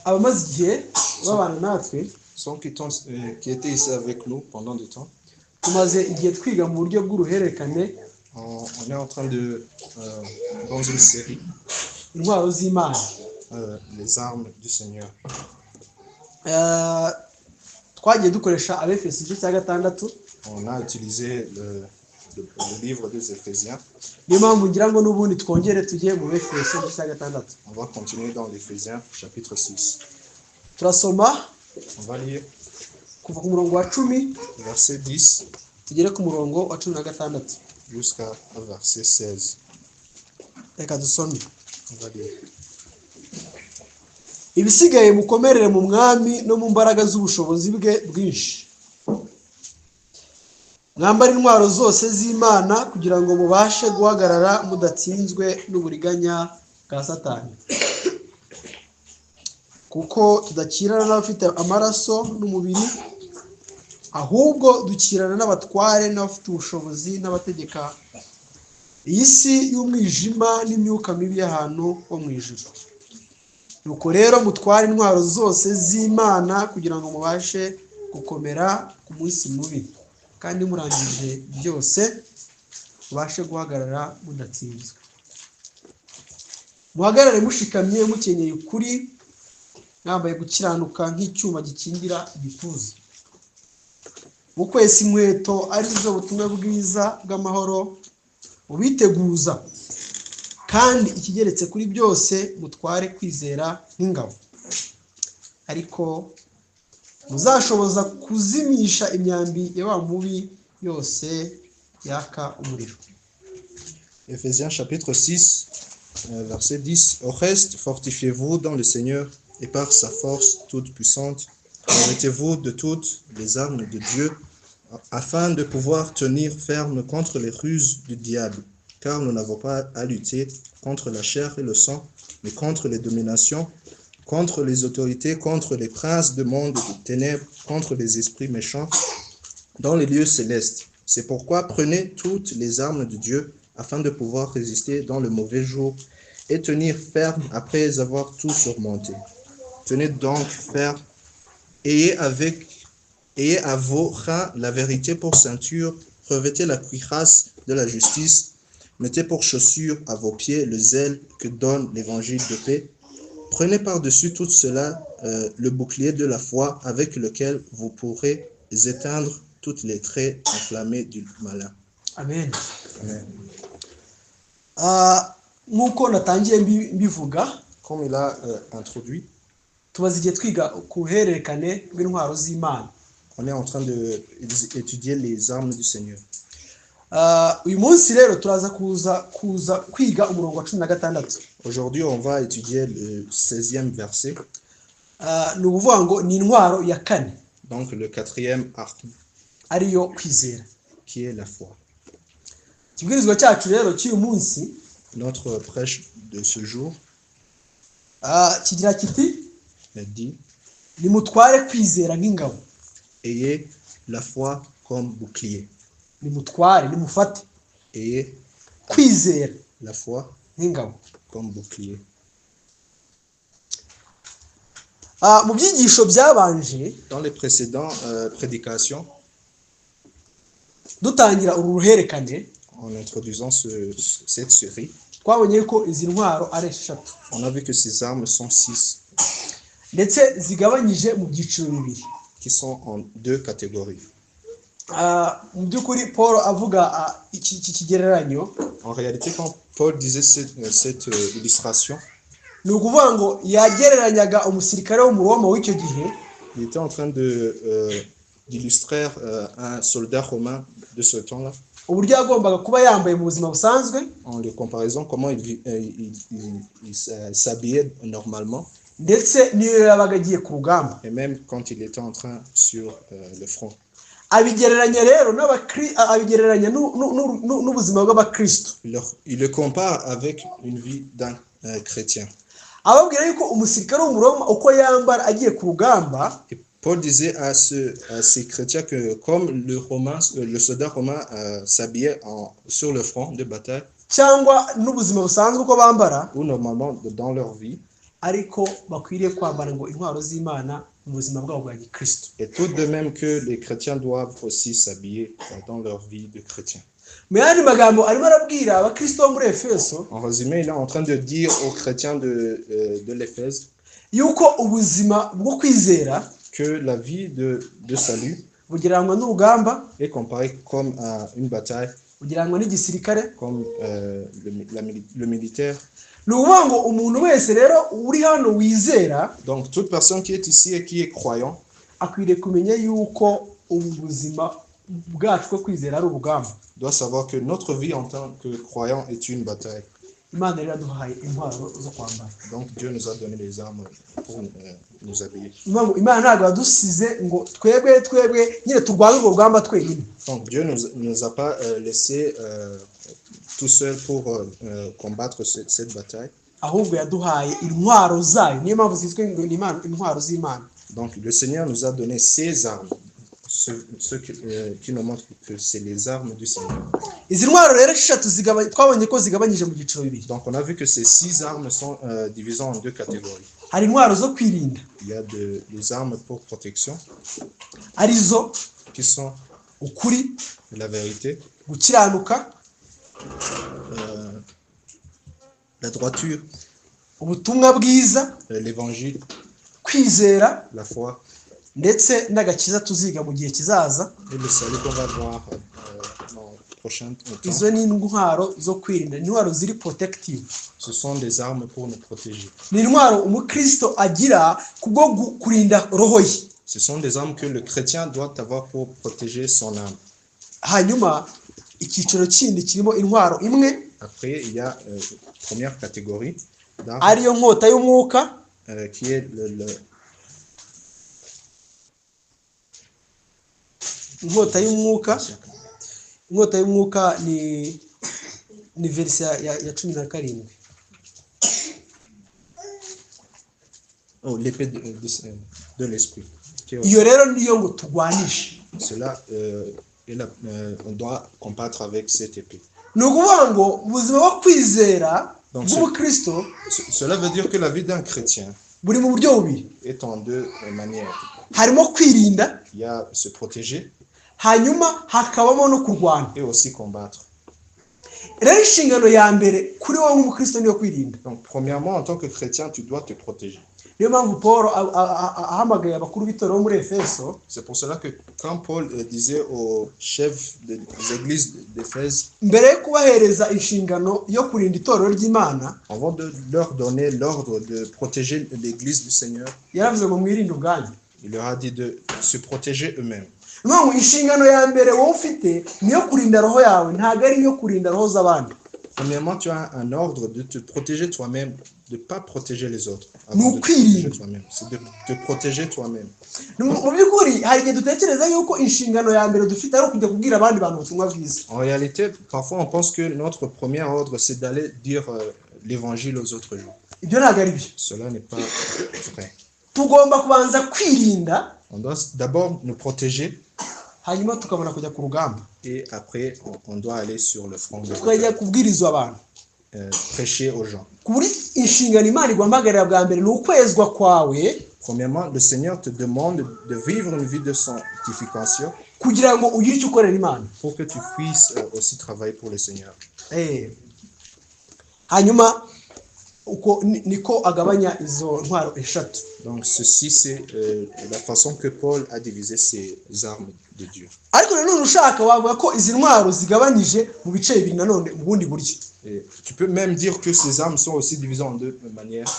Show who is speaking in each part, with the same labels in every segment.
Speaker 1: abamaze igihe babana natwe
Speaker 2: ceux qui étaient ici avec nous pendant du temps.
Speaker 1: tumaze igihe twiga mu buryo bw'uruhererekane
Speaker 2: On est en train de, dans une série,
Speaker 1: intwaro z'Imana.
Speaker 2: les armes du Seigneur.
Speaker 1: Twagiye dukoresha Abefeso igice cya 6.
Speaker 2: On a utilisé le livre des Éphésiens.
Speaker 1: Niyo mpamvu ngira ngo n'ubundi twongere tujye mu Befeso igice cya 6.
Speaker 2: On va continuer dans l'Éphésiens chapitre 6.
Speaker 1: Turasoma
Speaker 2: On va lire
Speaker 1: kuva ku murongo wa 10
Speaker 2: verset 10
Speaker 1: tugere ku murongo wa 16.
Speaker 2: jusqu'à verset 16.
Speaker 1: Reka dusome.
Speaker 2: On va lire.
Speaker 1: Ibisigaye mukomerere mu mwami no mu mbaraga z'ubushobozi bwe bwinshi. Mwambara intwaro zose z'Imana kugira ngo mubashe guhagarara mudatsinzwe n'uburiganya bwa Satani. Kuko tudakirana n'abafite amaraso n'umubiri, ahubwo dukirana n'abatware n'abafite ubushobozi n'abategeka iyi si y'umwijima n'imyuka mibi y'ahantu ho mu ijuru. Nuko rero mutware intwaro zose z'Imana kugira ngo mubashe gukomera ku munsi mubi, kandi murangije byose mubashe guhagarara mudatsinzwe. Muhagarare mushikamye mukenyeye ukuri, mwambaye gukiranuka nk'icyuma gikingira igituza. Mukwesa inkweto arizo butumwa bwiza bw'amahoro, mubiteguza. Kandi ikigeretse kuri byose mutware kwizera nk'ingabo. Ariko muzashoboza kuzimisha imyambi y'aba mubi yose yaka umuriro.
Speaker 2: Éphésiens chapitre 6, verset 10. Au reste, fortifiez-vous dans le Seigneur et par sa force toute puissante. Revêtez-vous de toutes les armes de Dieu afin de pouvoir tenir ferme contre les ruses du diable. Car nous n'avons pas à lutter contre la chair et le sang, mais contre les dominations, contre les autorités, contre les princes du monde des ténèbres, contre les esprits méchants dans les lieux célestes. C'est pourquoi prenez toutes les armes de Dieu afin de pouvoir résister dans le mauvais jour et tenir ferme après avoir tout surmonté. Tenez donc ferme, ayez à vos reins la vérité pour ceinture, revêtez la cuirasse de la justice, mettez pour chaussure à vos pieds le zèle que donne l'évangile de paix. Prenez par-dessus tout cela le bouclier de la foi avec lequel vous pourrez éteindre toutes les traits enflammés du malin.
Speaker 1: Amen.
Speaker 2: Amen.
Speaker 1: Nk'uko natangiye mbivuga,
Speaker 2: Comme il a introduit,
Speaker 1: tumaze igihe twiga ku ruhererekane rw'intwaro z'Imana.
Speaker 2: on est en train d'étudier les armes du Seigneur.
Speaker 1: Uyu munsi rero turaza kuza kwiga umurongo wa 16.
Speaker 2: Aujourd'hui, on va étudier le 16e verset,
Speaker 1: Ni ukuvuga ngo ni intwaro ya 4
Speaker 2: donc le 4e arme,
Speaker 1: ariyo kwizera.
Speaker 2: qui est la foi.
Speaker 1: Ikibwirizwa cyacu rero cy'uyu munsi
Speaker 2: Notre prêche de ce jour
Speaker 1: kigira kiti
Speaker 2: dit:
Speaker 1: nimutware kwizera nk'ingabo.
Speaker 2: ayez la foi comme bouclier.
Speaker 1: Nimutware, nimufate
Speaker 2: Ayez
Speaker 1: kwizera
Speaker 2: la foi
Speaker 1: nk'ingabo.
Speaker 2: comme bouclier.
Speaker 1: Mu byigisho byabanje,
Speaker 2: Dans les précédentes prédications,
Speaker 1: dutangira uru ruhererekane,
Speaker 2: en introduisant cette série,
Speaker 1: twabonye ko izi ntwaro ari 3,
Speaker 2: on a vu que ces armes sont 6,
Speaker 1: ndetse zigabanyije mu byiciro bibiri.
Speaker 2: qui sont en 2 catégories.
Speaker 1: Mu by'ukuri Paul avuga iki kigereranyo,
Speaker 2: En réalité, quand Paul disait cette illustration,
Speaker 1: ni ukuvuga ngo yagereranyaga umusirikare wo mu Roma w'icyo gihe
Speaker 2: il était en train d'illustrer un soldat romain de ce temps-là,
Speaker 1: uburyo yagombaga kuba yambaye mu buzima busanzwe,
Speaker 2: en les comparaison comment il s'habillait normalement,
Speaker 1: ndetse niyo yabaga agiye ku rugamba.
Speaker 2: et même quand il était en train sur le front.
Speaker 1: Abigereranya rero abigereranya n'ubuzima bw'abakristo.
Speaker 2: Il le compare avec une vie d'un chrétien.
Speaker 1: Ababwira yuko umusirikare wo mu Roma uko yambara agiye ku rugamba,
Speaker 2: Et Paul disait à ces chrétiens que comme le soldat romain s'habillait sur le front de bataille,
Speaker 1: cyangwa n'ubuzima busanzwe uko bambara,
Speaker 2: ou normalement dans leur vie,
Speaker 1: ariko bakwiriye kwambara ngo intwaro z'Imana mu buzima bwabo bwa gikristo.
Speaker 2: Et tout de même que les chrétiens doivent aussi s'habiller dans leur vie de chrétien.
Speaker 1: Mu yandi magambo arimo arabwira abakristo bo muri Efeso,
Speaker 2: En résumé, il est en train de dire aux chrétiens de l'Éphèse
Speaker 1: yuko ubuzima bwo kwizera
Speaker 2: que la vie de salut
Speaker 1: bugereranywa n'urugamba,
Speaker 2: est comparée comme à une bataille,
Speaker 1: bugereranywa n'igisirikare.
Speaker 2: comme le militaire.
Speaker 1: Ni ukuvuga ngo umuntu wese rero uri hano wizera
Speaker 2: Donc, toute personne qui est ici et qui est croyant
Speaker 1: akwiriye kumenya yuko ubu buzima bwacu bwo kwizera ari urugamba.
Speaker 2: doit savoir que notre vie en tant que croyant est une bataille.
Speaker 1: Imana rero yaduhaye intwaro zo kwambara.
Speaker 2: Donc, Dieu nous a donné les armes pour nous habiller.
Speaker 1: Imana ntabwo yadusize ngo twebwe nyine turwane urwo rugamba twenyine.
Speaker 2: Donc, Dieu nous a pas laissé tout seul pour combattre cette bataille.
Speaker 1: Ahubwo yaduhaye intwaro zayo, niyo mpamvu zitwe ngo ni intwaro z'Imana.
Speaker 2: Donc, le Seigneur nous a donné ses armes, ce qui nous montre que c'est les armes du Seigneur.
Speaker 1: Izi ntwaro rero eshatu twabonye ko zigabanyije mu byiciro bibiri.
Speaker 2: Donc, on a vu que ces 6 armes sont divisées en 2 catégories.
Speaker 1: Hari intwaro zo kwirinda,
Speaker 2: Il y a des armes pour protection,
Speaker 1: arizo
Speaker 2: qui sont
Speaker 1: ukuri,
Speaker 2: la vérité,
Speaker 1: gukiranuka,
Speaker 2: la droiture,
Speaker 1: ubutumwa bwiza,
Speaker 2: l'évangile,
Speaker 1: kwizera,
Speaker 2: la foi
Speaker 1: ndetse n'agakiza tuziga mu gihe kizaza.
Speaker 2: et le salut qu'on va voir dans le prochain temps.
Speaker 1: Izo ni intwaro zo kwirinda, intwaro ziri protective.
Speaker 2: Ce sont des armes pour nous protéger.
Speaker 1: Ni intwaro umukristo agira kubwo kurinda roho ye.
Speaker 2: Ce sont des armes que le chrétien doit avoir pour protéger son âme.
Speaker 1: Hanyuma icyiciro kindi kirimo intwaro imwe,
Speaker 2: Après, il y a première catégorie d'armes
Speaker 1: ariyo nkota y'umwuka,
Speaker 2: qui est
Speaker 1: inkota y'umwuka. Inkota y'umwuka ni verse ya 17.
Speaker 2: l'épée de l'esprit.
Speaker 1: Iyo rero niyo ngo turwanishe.
Speaker 2: Cela, on doit combattre avec cette épée.
Speaker 1: Ni ukuvuga ngo ubuzima bwo kwizera bw'umukristo,
Speaker 2: Cela veut dire que la vie d'un chrétien
Speaker 1: buri mu buryo bubiri.
Speaker 2: est en 2 manières.
Speaker 1: Harimo kwirinda,
Speaker 2: Il y a se protéger
Speaker 1: hanyuma hakabamo no kurwana.
Speaker 2: et aussi combattre.
Speaker 1: Rero inshingano ya mbere kuri wowe nk'umukristo niyo kwirinda.
Speaker 2: Donc, premièrement, en tant que chrétien, tu dois te protéger.
Speaker 1: Niyo mpamvu Paul ahamagaye abakuru b'itorero muri Efeso,
Speaker 2: C'est pour cela que quand Paul disait aux chefs des églises d'Éphèse,
Speaker 1: mbere yo kubahereza inshingano yo kurinda itorero ry'Imana,
Speaker 2: avant de leur donner l'ordre de protéger l'église du Seigneur,
Speaker 1: yaravuze ngo mwirinde ubwanyu.
Speaker 2: il leur a dit de se protéger eux-mêmes.
Speaker 1: Niyo inshingano ya mbere wowe ufite niyo kurinda roho yawe, ntabwo ari iyo kurinda roho z'abandi.
Speaker 2: Premièrement, tu as un ordre de te protéger toi-même, de ne pas protéger les autres.
Speaker 1: Nous
Speaker 2: De te protéger toi-même. C'est de te protéger toi-même.
Speaker 1: Mu by'ukuri hari igihe dutekereza yuko inshingano ya mbere dufite ari ukujya kubwira abandi bantu ubutumwa bwiza.
Speaker 2: En réalité, parfois on pense que notre premier ordre, c'est d'aller dire l'évangile aux autres gens.
Speaker 1: Ibyo ntabwo ari byo.
Speaker 2: Cela n'est pas vrai.
Speaker 1: Tugomba kubanza kwirinda,
Speaker 2: On doit d'abord nous protéger
Speaker 1: hanyuma tukabona kujya ku rugamba.
Speaker 2: et après on doit aller sur le front de
Speaker 1: Tukajya kubwirizwa abantu.
Speaker 2: prêcher aux gens.
Speaker 1: Kuri inshingano Imana igwamagarira bwa mbere ni ukwezwa kwawe,
Speaker 2: Premièrement, le Seigneur te demande de vivre une vie de sanctification
Speaker 1: kugira ngo ugire icyo ukorera Imana.
Speaker 2: pour que tu puisses aussi travailler pour le Seigneur.
Speaker 1: Hanyuma uko niko agabanya izo ntwaro eshatu.
Speaker 2: Donc ceci, c'est la façon que Paul a divisé ses armes de Dieu.
Speaker 1: Ariko nanone ushaka wavuga ko izi ntwaro zigabanyije mu bice bibiri nanone mu bundi buryo.
Speaker 2: Et tu peux même dire que ces armes sont aussi divisées en 2 manières.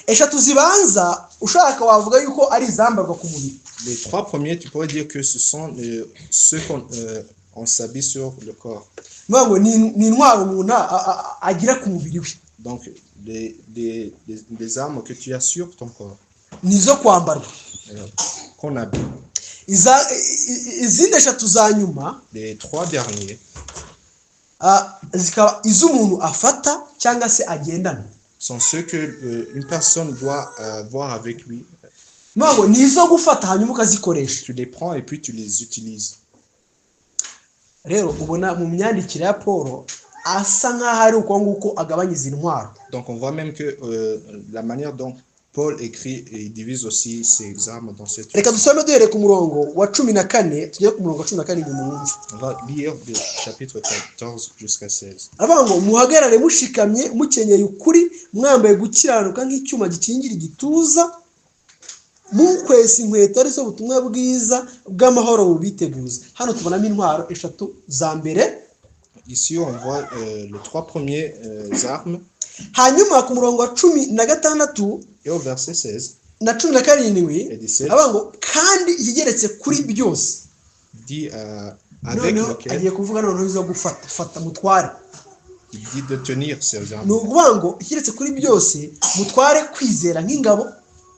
Speaker 1: Eshatu zibanza ushaka wavuga yuko ari izambarwa ku mubiri.
Speaker 2: Les 3 premiers, tu pourrais dire que ce sont ceux qu'on s'habille sur le corps.
Speaker 1: Ngo ni intwaro umuntu agira ku mubiri we.
Speaker 2: Donc des armes que tu as sur ton corps.
Speaker 1: Nizo kwambarwa.
Speaker 2: Qu'on habille.
Speaker 1: Izindi eshatu za nyuma,
Speaker 2: Les 3 derniers,
Speaker 1: zikaba iz'umuntu afata cyangwa se agendana.
Speaker 2: sont ceux que une personne doit avoir avec lui.
Speaker 1: Ngo nizo gufata hanyuma ukazikoresha.
Speaker 2: Tu les prends et puis tu les utilises.
Speaker 1: Rero ubona mu myandikire ya Paul asa nk'aho ari uko nguko agabanya izi ntwaro.
Speaker 2: Donc on voit même que la manière dont Paul écrit et il divise aussi ses armes dans cette
Speaker 1: reka
Speaker 2: façon.
Speaker 1: dusome duhereye ku murongo wa 14 tugere ku murongo wa 14 mu mwumve.
Speaker 2: On va lire du chapitre 14 jusqu'à 16.
Speaker 1: Avuga ngo muhagarare mushikamye mukenyeye ukuri mwambaye gukiranuka nk'icyuma gikingira igituza mukwesa inkweto arizo ubutumwa bwiza bw'amahoro bubiteguza. Hano tubonamo intwaro eshatu za mbere.
Speaker 2: Ici, on voit les trois premières armes.
Speaker 1: Hanyuma ku murongo wa 16
Speaker 2: Et au verset 16
Speaker 1: na 17
Speaker 2: et 17,
Speaker 1: avuga ngo kandi ikigeretse kuri byose.
Speaker 2: dit avec lequel
Speaker 1: agiye kuvuga noneho izo gufata mutware.
Speaker 2: il dit de tenir ces armes.
Speaker 1: Nukuvuga ngo ikigeretse kuri byose mutware kwizera nk'ingabo.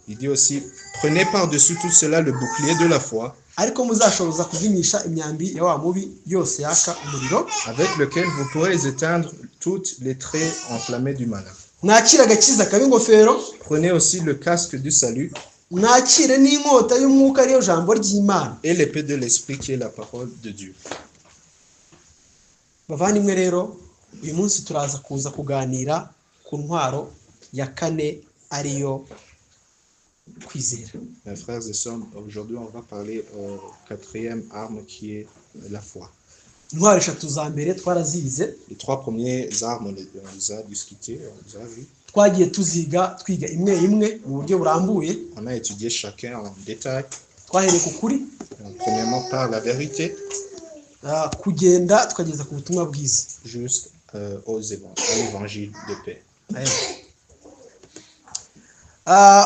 Speaker 2: Il dit aussi, prenez par-dessus tout cela le bouclier de la foi,
Speaker 1: ariko muzashoboza kuzimisha imyambi ya wa mubi yose yaka umuriro,
Speaker 2: avec lequel vous pourrez éteindre toutes les traits enflammés du malin.
Speaker 1: mwakire agakiza kaba ingofero,
Speaker 2: Prenez aussi le casque du salut
Speaker 1: mwakire n'inkota y'umwuka ariyo jambo ry'Imana.
Speaker 2: et l'épée de l'esprit qui est la parole de Dieu.
Speaker 1: Bavandimwe rero uyu munsi turaza kuza kuganira ku ntwaro ya kane ariyo kwizera.
Speaker 2: Mes frères et sœurs, aujourd'hui on va parler au quatrième arme qui est la foi.
Speaker 1: Intwaro eshatu za mbere twarazize,
Speaker 2: Les trois premières armes, on les a discutées, on les a vues.
Speaker 1: twagiye tuziga twiga imwe imwe mu buryo burambuye.
Speaker 2: On a étudié chacun en détail.
Speaker 1: Twahereye ku kuri,
Speaker 2: Premièrement par la vérité,
Speaker 1: kugenda tukageza ku butumwa bwiza.
Speaker 2: à l'évangile de paix.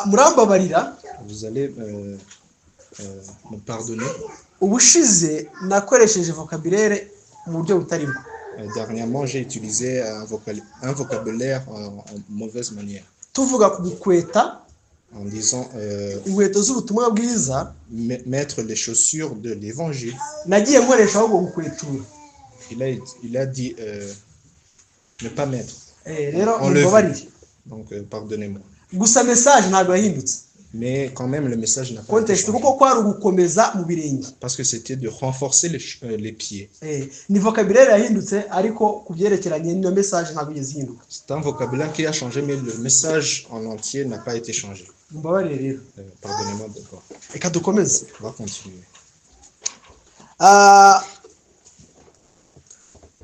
Speaker 1: Murambabarira,
Speaker 2: Vous allez me pardonner.
Speaker 1: ubushize nakoresheje vocabulaire mu buryo butarimo.
Speaker 2: Dernièrement, j'ai utilisé un vocabulaire en mauvaise manière.
Speaker 1: Tuvuga ku gukweta,
Speaker 2: En disant
Speaker 1: inkweto z'ubutumwa bwiza,
Speaker 2: mettre les chaussures de l'évangile.
Speaker 1: nagiye nkoresha ahubwo gukwetura.
Speaker 2: Il a dit ne pas mettre.
Speaker 1: Rero
Speaker 2: Enlever.
Speaker 1: mubabarire.
Speaker 2: Donc, pardonnez-moi.
Speaker 1: Gusa message ntabwo yahindutse.
Speaker 2: Mais quand même, le message n'a pas été
Speaker 1: Context
Speaker 2: changé.
Speaker 1: kuko kwari ugukomeza mu birenge.
Speaker 2: Parce que c'était de renforcer les pieds.
Speaker 1: Ni vocabulaire yahindutse ariko kubyerekeranye n'iyo message ntabwo igeze ihinduka.
Speaker 2: C'est un vocabulaire qui a changé, mais le message en entier n'a pas été changé.
Speaker 1: Mubabarire rero.
Speaker 2: Pardonnez-moi d'abord.
Speaker 1: Reka dukomeze.
Speaker 2: On va continuer.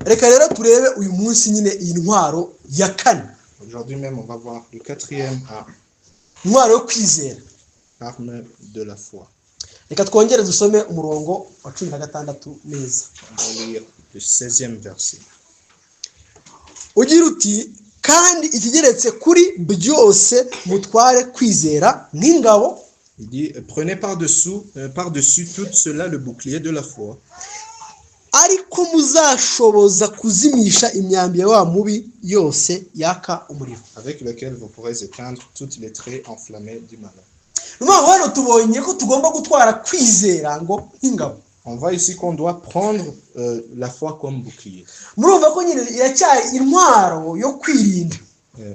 Speaker 1: Reka rero turebe uyu munsi nyine iyi ntwaro ya kane.
Speaker 2: Aujourd'hui même, on va voir le quatrième arme.
Speaker 1: Intwaro yo kwizera.
Speaker 2: Arme de la foi.
Speaker 1: Reka twongere dusome umurongo wa 16 neza.
Speaker 2: On va lire le 16e verset.
Speaker 1: Ugira uti kandi ikigeretse kuri byose mutware kwizera nk'ingabo.
Speaker 2: Il dit, prenez par-dessus tout cela le bouclier de la foi,
Speaker 1: ariko muzashoboza kuzimisha imyambi ya wa mubi yose yaka umuriro.
Speaker 2: avec lequel vous pourrez éteindre toutes les traits enflammés du malin.
Speaker 1: Numva hano tubonye ko tugomba gutwara kwizera ngo nk'ingabo.
Speaker 2: On voit ici qu'on doit prendre la foi comme bouclier.
Speaker 1: Murumva ko nyine iracyari intwaro yo kwirinda.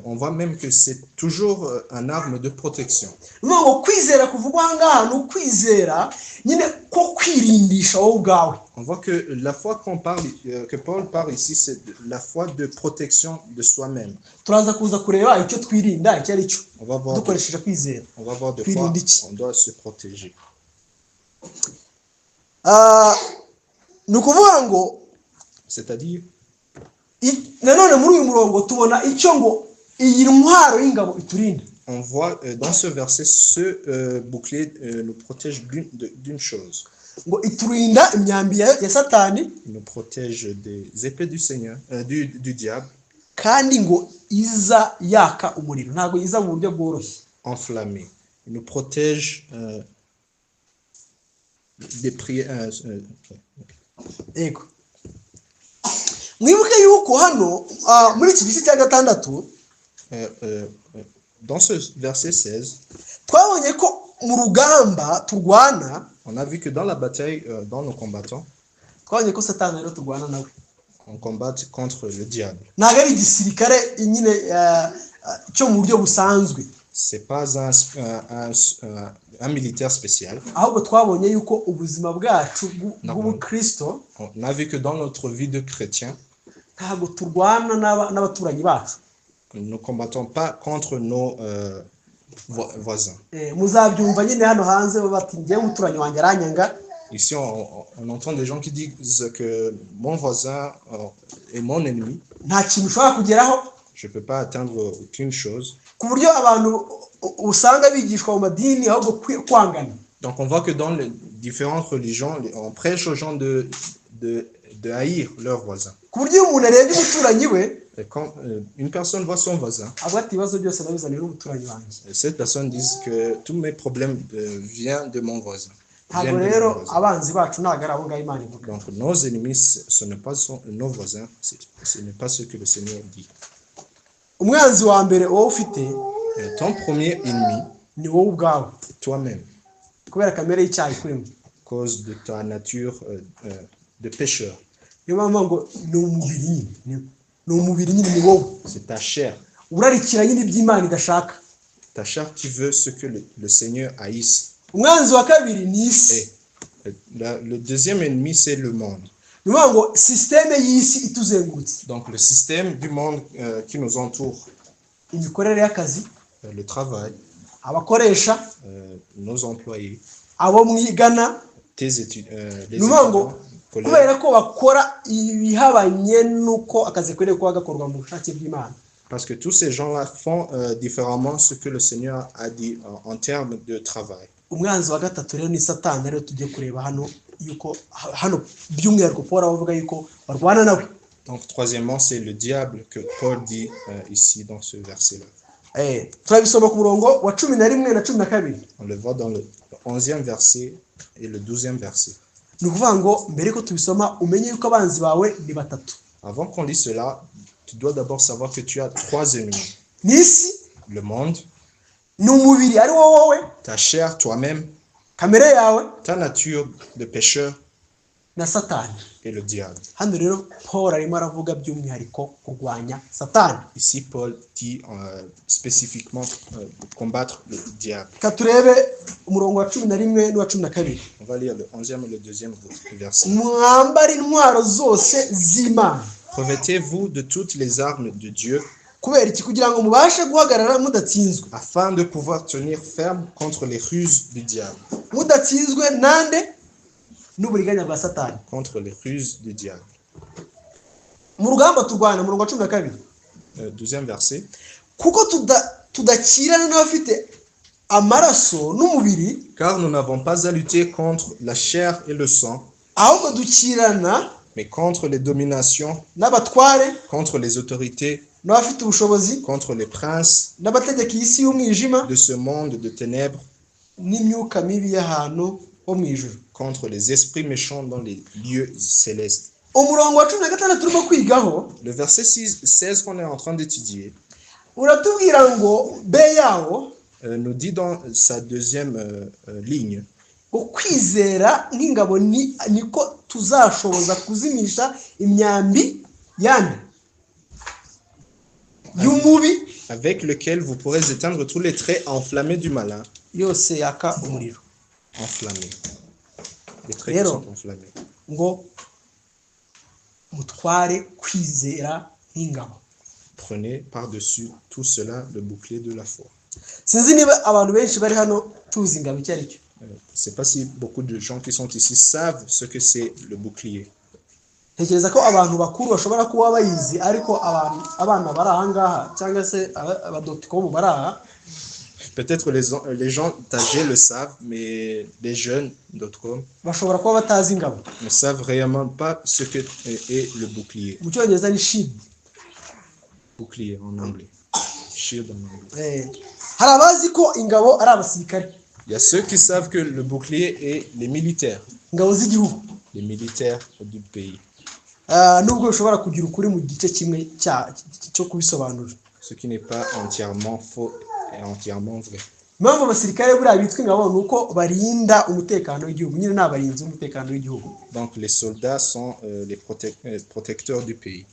Speaker 2: On voit même que c'est toujours un arme de protection.
Speaker 1: Numva ngo kwizera kuvugwa ahangaha ni ukwizera nyine ko kwirindisha wowe ubwawe.
Speaker 2: On voit que la foi que Paul parle ici, c'est la foi de protection de soi-même.
Speaker 1: Turaza kuza kureba icyo twirinda icyo ari cyo.
Speaker 2: On va voir
Speaker 1: Dukoresheje kwizera.
Speaker 2: de quoi on doit se protéger.
Speaker 1: Ni ukuvuga ngo
Speaker 2: C'est-à-dire,
Speaker 1: nanone muri uyu murongo tubona icyo ngo iyi ntwaro y'ingabo iturinda.
Speaker 2: on voit dans ce verset, ce bouclier nous protège d'une chose.
Speaker 1: Ngo iturinda imyambi ya Satani,
Speaker 2: Il nous protège des épées du Seigneur, du diable,
Speaker 1: kandi ngo iza yaka umuriro, ntabwo iza mu buryo bworoshye.
Speaker 2: enflammé. Il nous protège des prières.
Speaker 1: Yego. Mwibuke yuko hano muri iki gice cya gatandatu
Speaker 2: Dans ce verset 16,
Speaker 1: twabonye ko mu rugamba turwana,
Speaker 2: on a vu que dans la bataille, dans nos combattants,
Speaker 1: twabonye ko Satani rero turwana nawe.
Speaker 2: on combat contre le diable.
Speaker 1: Ntabwo ari igisirikare nyine cyo mu buryo busanzwe.
Speaker 2: C'est pas un militaire spécial.
Speaker 1: Ahubwo twabonye yuko ubuzima bwacu bw'ubukristo,
Speaker 2: On a vu que dans notre vie de chrétien,
Speaker 1: ntabwo turwana n'abaturanyi bacu.
Speaker 2: nous ne combattons pas contre voisin.
Speaker 1: Muzabyumva nyine hano hanze bati ngewe umuturanyi wanjye aranyanga.
Speaker 2: Ici, on entend des gens qui disent que mon voisin est mon ennemi.
Speaker 1: Nta kintu ushobora kugeraho.
Speaker 2: Je ne peux pas atteindre aucune chose.
Speaker 1: Ku buryo abantu usanga bigishwa mu madini ahubwo kwangana.
Speaker 2: Donc on voit que dans les différentes religions, on prêche aux gens de haïr leurs voisins.
Speaker 1: Ku buryo umuntu arebye umuturanyi we,
Speaker 2: et quand une personne voit son voisin, cette personne dit que tous mes problèmes viennent de mon voisin. Donc nos ennemis, ce n'est pas nos voisins, ce n'est pas ce que le Seigneur dit. Ton premier ennemi, toi-même, à cause de ta nature de pécheur. C'est ta chair. Ta chair qui veut ce que le Seigneur haïsse. Et le deuxième ennemi, c'est le monde. Donc le système du monde qui nous entoure. Le travail, nos employés, tes études, les étudiants. Parce que tous ces gens-là font différemment ce que le Seigneur a dit en termes de travail. Donc troisièmement, c'est le diable que Paul dit ici dans ce verset-là. On le voit dans le 11e verset et le 12e verset. Avant qu'on lise cela, tu dois d'abord savoir que tu as trois ennemis. Le monde, ta chair, toi-même, ta nature de pécheur et le diable. Ici, Paul dit spécifiquement combattre le diable. On va lire le 11e et le 2e verset. Revêtez-vous de toutes les armes de Dieu afin de pouvoir tenir ferme contre les ruses du diable. Contre les ruses du diable. 12e verset. Car nous n'avons pas à lutter contre la chair et le sang, mais contre les dominations, contre les autorités, contre les princes de ce monde de ténèbres, contre les esprits méchants dans les lieux célestes. Le verset 16 qu'on est en train d'étudier nous dit dans sa deuxième ligne avec lequel vous pourrez éteindre tous les traits enflammés du malin. Enflammés. Les traits qui sont enflammés. Prenez par-dessus tout cela le bouclier de la foi. Je ne sais pas si beaucoup de gens qui sont ici savent ce que c'est le bouclier. Peut-être les gens âgés le savent, mais les jeunes, d'autres comme, ne savent réellement pas ce que est le bouclier. Bouclier en anglais. Shield en anglais. Il y a ceux qui savent que le bouclier est les militaires. Les militaires du pays. Ce qui n'est pas entièrement faux et entièrement vrai. Donc les soldats sont les protecteurs du pays.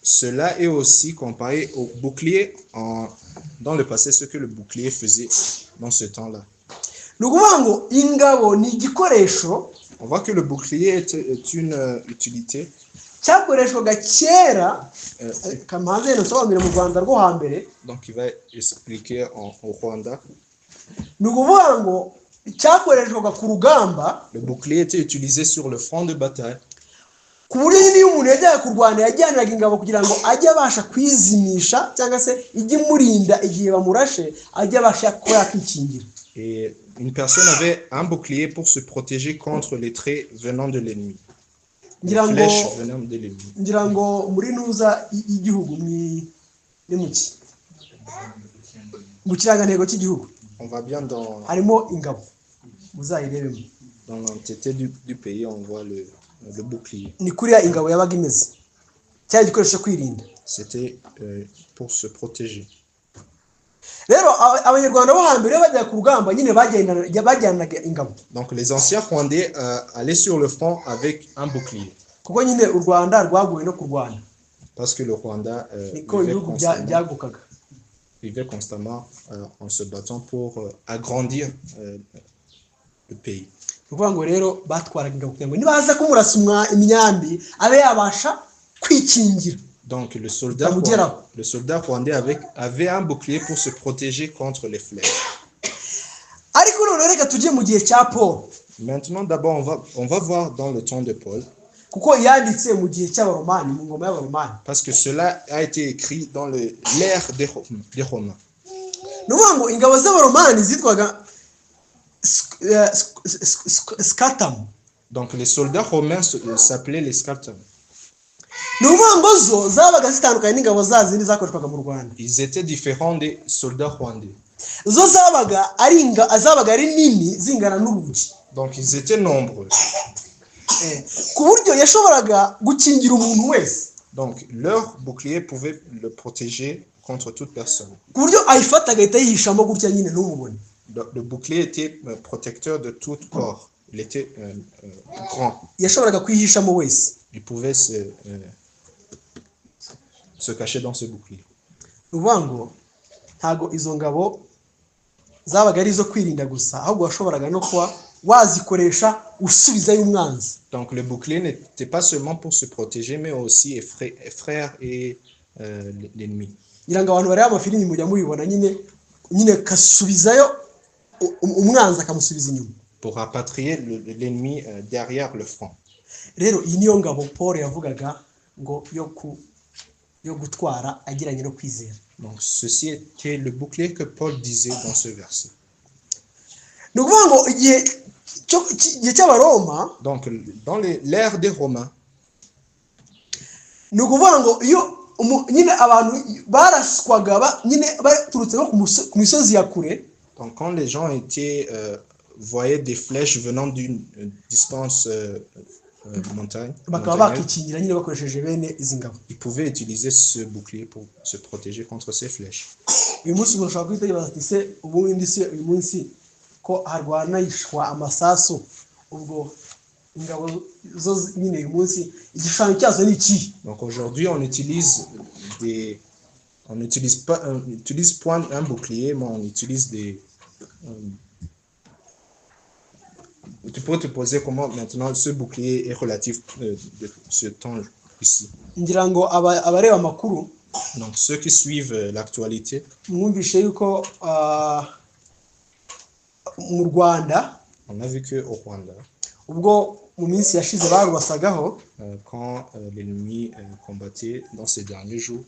Speaker 2: Cela est aussi comparé au bouclier dans le passé, ce que le bouclier faisait dans ce temps-là. On voit que le bouclier est une utilité
Speaker 1: cyakoreshwaga kera kamanze n'usobanurira mu Rwanda rwo hambere.
Speaker 2: Donc il va expliquer au Rwanda.
Speaker 1: Ni ukuvuga ngo cyakoreshwaga ku rugamba.
Speaker 2: Le bouclier était utilisé sur le front de bataille.
Speaker 1: Ku buryo niyo umuntu yajyaga kurwana yajyaniraga ingabo kugira ngo ajye abasha kwizimisha cyangwa se ijye imurinda igihe bamurashe ajye abasha kuba yakikingira.
Speaker 2: Et une personne avait un bouclier pour se protéger contre les traits venant de l'ennemi. Les flèches venant de l'ennemi.
Speaker 1: Ngira ngo muri ntuza y'igihugu ni muki mu kirangantego cy'igihugu.
Speaker 2: On va bien dans
Speaker 1: harimo ingabo muzayirebemo.
Speaker 2: Dans l'entité du pays, on voit le bouclier.
Speaker 1: Ni kuriya ingabo yabaga imeze. Cyari gikoresho kwirinda.
Speaker 2: C'était pour se protéger.
Speaker 1: Rero abanyarwanda bo hambere bajya ku rugamba nyine bajyanaga ingabo.
Speaker 2: Donc les anciens Rwandais allaient sur le front avec un bouclier.
Speaker 1: Kuko nyine u Rwanda rwaguye no kurwana.
Speaker 2: Parce que le Rwanda vivait constamment en se battant pour agrandir le pays.
Speaker 1: Kuvuga ngo rero batwaraga ingabo kugira ngo nibaza kumurasumwa imyambi abe yabasha kwikingira.
Speaker 2: Donc le soldat rwandais avait un bouclier pour se protéger contre les flèches.
Speaker 1: Ariko none reka tujye mu gihe cya Paul.
Speaker 2: Maintenant d'abord on va voir dans le temps de Paul.
Speaker 1: Kuko yanditse mu gihe cy'abaromani mu ngoma y'abaromani.
Speaker 2: Parce que cela a été écrit dans l'ère des Romains.
Speaker 1: Nuvuga ngo ingabo z'abaromani zitwaga scatam.
Speaker 2: Donc les soldats romains s'appelaient les scatam.
Speaker 1: Nuvuga ngo zo zabaga zitandukanye n'ingabo zazindi zakoreshwaga mu Rwanda.
Speaker 2: Ils étaient différents des soldats rwandais.
Speaker 1: Zo zabaga ari nini zingana n'urugi.
Speaker 2: Donc ils étaient nombreux.
Speaker 1: Ku buryo yashoboraga gukingira umuntu wese.
Speaker 2: Donc leur bouclier pouvait le protéger contre toute personne.
Speaker 1: Ku buryo ayifataga ahita yihishamo gutya nyine n'umubone.
Speaker 2: Le bouclier était protecteur de tout corps. Il était grand.
Speaker 1: Yashoboraga kwihishamo wese.
Speaker 2: Il pouvait se cacher dans ce bouclier.
Speaker 1: Uvuga ngo ntago izo ngabo zabaga ari zo kwirinda gusa ahubwo washoboraga no kuba wazikoresha usubizayo umwanzi.
Speaker 2: Donc le bouclier n'était pas seulement pour se protéger mais aussi effraire et l'ennemi.
Speaker 1: Iranga abantu bari amafilimi mujya mubibona nyine kasubizayo umwanzi akamusubiza inyuma.
Speaker 2: Pour rapatrier l'ennemi derrière le front.
Speaker 1: Rero iyi niyo ngabo Paul yavugaga ngo yo gutwara agiranye no kwizera.
Speaker 2: Donc ceci était le bouclier que Paul disait dans ce verset.
Speaker 1: Nukuvuga ngo igihe cy'abaroma.
Speaker 2: Donc dans l'ère des Romains.
Speaker 1: Nukuvuga ngo iyo nyine abantu baraswaga nyine baturutse ku misozi ya kure.
Speaker 2: Donc quand les gens voyaient des flèches venant d'une distance montagne, ils pouvaient utiliser ce bouclier pour se protéger contre ces flèches. Donc aujourd'hui on utilise point un bouclier, mais on utilise des tu pourrais te poser comment maintenant ce bouclier est relatif de ce temps ici. Donc ceux qui suivent l'actualité,
Speaker 1: on
Speaker 2: a vu que au Rwanda, quand l'ennemi combattait dans ces derniers jours,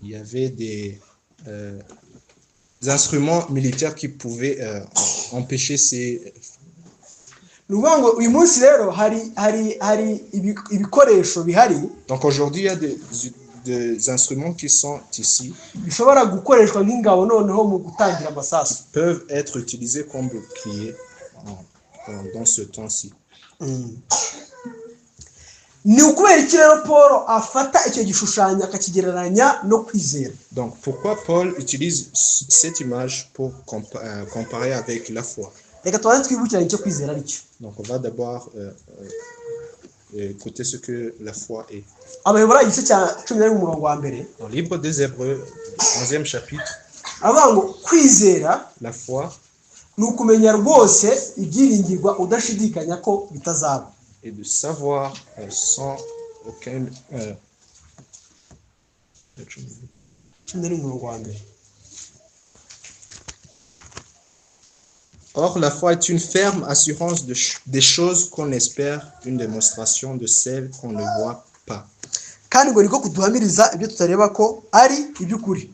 Speaker 2: il y avait des instruments militaires qui pouvaient empêcher ces.
Speaker 1: Donc
Speaker 2: aujourd'hui il y a des instruments qui sont ici, peuvent être utilisés comme bouclier dans ce temps-ci.
Speaker 1: Donc
Speaker 2: pourquoi Paul utilise cette image pour comparer avec la foi? Donc on va d'abord écouter ce que la foi est.
Speaker 1: Dans le
Speaker 2: livre des Hébreux, 11e chapitre,
Speaker 1: la foi ni ukumenya rwose ibyiringirwa udashidikanya ko bitazaba.
Speaker 2: et de savoir sans aucun...
Speaker 1: cumi n'umwe umurongo wa mbere.
Speaker 2: Or, la foi est une ferme assurance des choses qu'on espère, une démonstration de celles qu'on ne voit pas.
Speaker 1: kandi ngo niko kuduhamiriza ibyo tutareba ko ari iby'ukuri.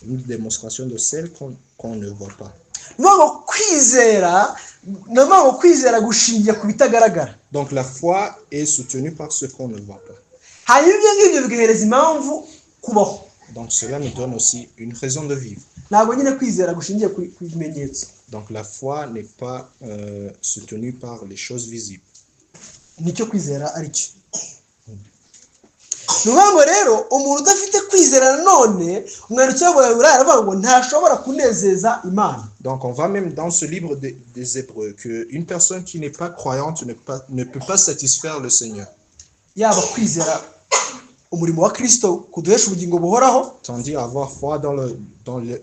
Speaker 2: Une démonstration de celles qu'on ne voit pas.
Speaker 1: Nubwo kwizera, nubwo kwizera gushingiye ku bitagaragara.
Speaker 2: Donc la foi est soutenue par ce qu'on ne voit pas.
Speaker 1: hanyuma ibyo ngibyo bigahereza impamvu kubaho.
Speaker 2: Donc cela nous donne aussi une raison de vivre.
Speaker 1: ntabwo nyine kwizera gushingiye ku bimenyetso.
Speaker 2: Donc la foi n'est pas soutenue par les choses visibles.
Speaker 1: nicyo kwizera ari cyo. Nubango rero umuntu udafite kwizera none umwanditsi w'Abayahudi aravuga ngo ntashobora kunezeza Imana.
Speaker 2: Donc on va même dans ce livre des Hébreux que une personne qui n'est pas croyante ne peut pas satisfaire le Seigneur.
Speaker 1: Yaba kwizera umurimo wa Kristo kuduhesha ubugingo buhoraho,
Speaker 2: Tandis à avoir foi dans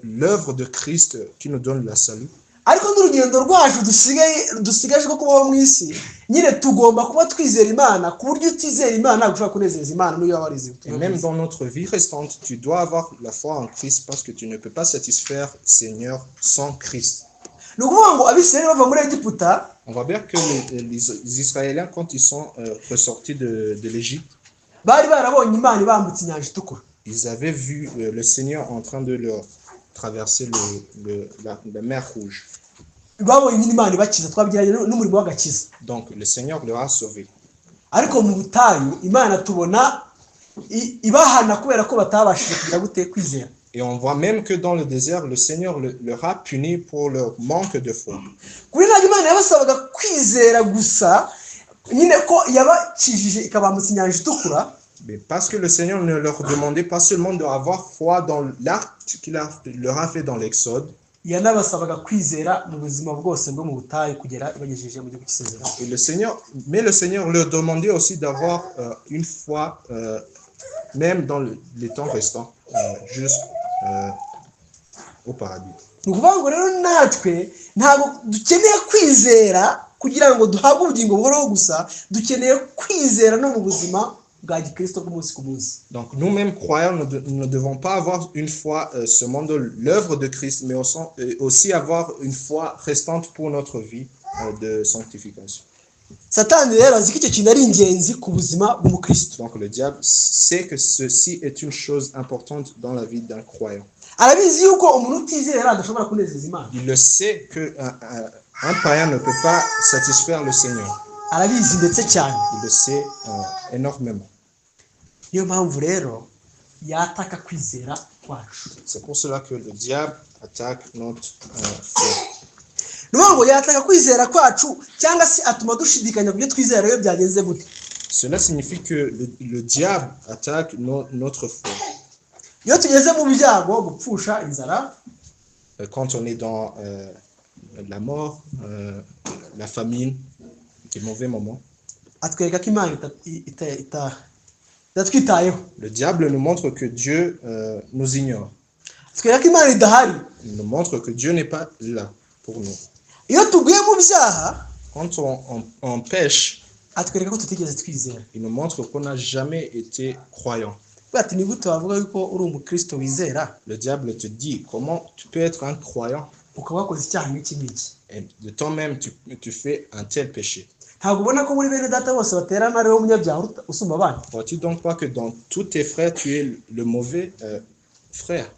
Speaker 2: l'œuvre de Christ qui nous donne la salut.
Speaker 1: ariko n'urugendo rwacu dusigaje ko kubaho mu isi nyine tugomba kuba twizera Imana ku buryo utizera Imana ntabwo ushobora kunezeza Imana n'iyo warize.
Speaker 2: Et même dans notre vie restante, tu dois avoir la foi en Christ parce que tu ne peux pas satisfaire Seigneur sans Christ.
Speaker 1: Ni ukuvuga ngo Abisirayeli bava muri Egiputa,
Speaker 2: On voit bien que les Israéliens, quand ils sont ressortis de l'Égypte,
Speaker 1: bari barabonye Imana ibambutse inyanja itukura.
Speaker 2: ils avaient vu le Seigneur en train de leur traverser la mer Rouge.
Speaker 1: Babonye Imana ibakiza, twabyiranye n'umurimo w'agakiza.
Speaker 2: Donc le Seigneur leur a sauvés.
Speaker 1: Ariko mu butayu Imana tubona ibahana kubera ko batabashije kugira gute kwizera.
Speaker 2: Et on voit même que dans le désert, le Seigneur leur a puni pour leur manque de foi.
Speaker 1: Kuri ntabwo Imana yabasabaga kwizera gusa nyine ko yabakijije ikabambutsa inyanja itukura.
Speaker 2: Mais parce que le Seigneur ne leur demandait pas seulement d'avoir foi dans l'acte qu'il leur a fait dans l'Exode.
Speaker 1: Yanabasabaga kwizera mu buzima bwose bwo mu butayu kugera ibagejeje mu gihugu cy'isezerano.
Speaker 2: Mais le Seigneur leur demandait aussi d'avoir une foi même dans les temps restants, jusqu'au paradis.
Speaker 1: Ni ukuvuga ngo rero natwe ntabwo dukeneye kwizera kugira ngo duhabwe ubugingo buhoraho gusa, dukeneye kwizera no mu buzima bwa gikristo bw'umunsi ku munsi.
Speaker 2: Donc nous-mêmes croyants, nous ne devons pas avoir une foi seulement dans l'œuvre de Christ, mais aussi avoir une foi restante pour notre vie de sanctification.
Speaker 1: Satani rero azi ko icyo kintu ari ingenzi ku buzima bw'umukristo.
Speaker 2: Donc le diable sait que ceci est une chose importante dans la vie d'un croyant.
Speaker 1: Arabizi yuko umuntu utizera adashobora kunezeza Imana.
Speaker 2: Il le sait que un païen ne peut pas satisfaire le Seigneur.
Speaker 1: Arabizi ndetse cyane.
Speaker 2: Il le sait énormément.
Speaker 1: Niyo mpamvu rero yataka kwizera kwacu.
Speaker 2: C'est pour cela que le diable attaque notre foi.
Speaker 1: Nubango yataka kwizera kwacu cyangwa se atuma dushidikanya kubyo twizera iyo byagenze gute.
Speaker 2: Cela signifie que le diable attaque notre foi.
Speaker 1: Iyo tugeze mu byago, gupfusha, inzara,
Speaker 2: quand on est dans la mort, la famine, des mauvais moments,
Speaker 1: atwereka ko Imana itatwitayeho.
Speaker 2: le diable nous montre que Dieu nous ignore.
Speaker 1: Atwereka ko Imana idahari.
Speaker 2: Il nous montre que Dieu n'est pas là pour nous.
Speaker 1: Iyo tuguye mu byaha,
Speaker 2: Quand on pêche,
Speaker 1: atwereka ko tutigeze twizera.
Speaker 2: il nous montre qu'on n'a jamais été croyant.
Speaker 1: Bati ni gute wavuga yuko uri umukristo wizera
Speaker 2: Le diable te dit, comment tu peux être un croyant
Speaker 1: ukaba wakoze icyaha n'iki n'iki?
Speaker 2: et de toi-même tu fais un tel péché.
Speaker 1: Ntabwo ubona ko muri bene data bose baterana ariho umunyabyaha usumba abana?
Speaker 2: Vois-tu donc pas que dans tous tes frères, tu es le mauvais frère?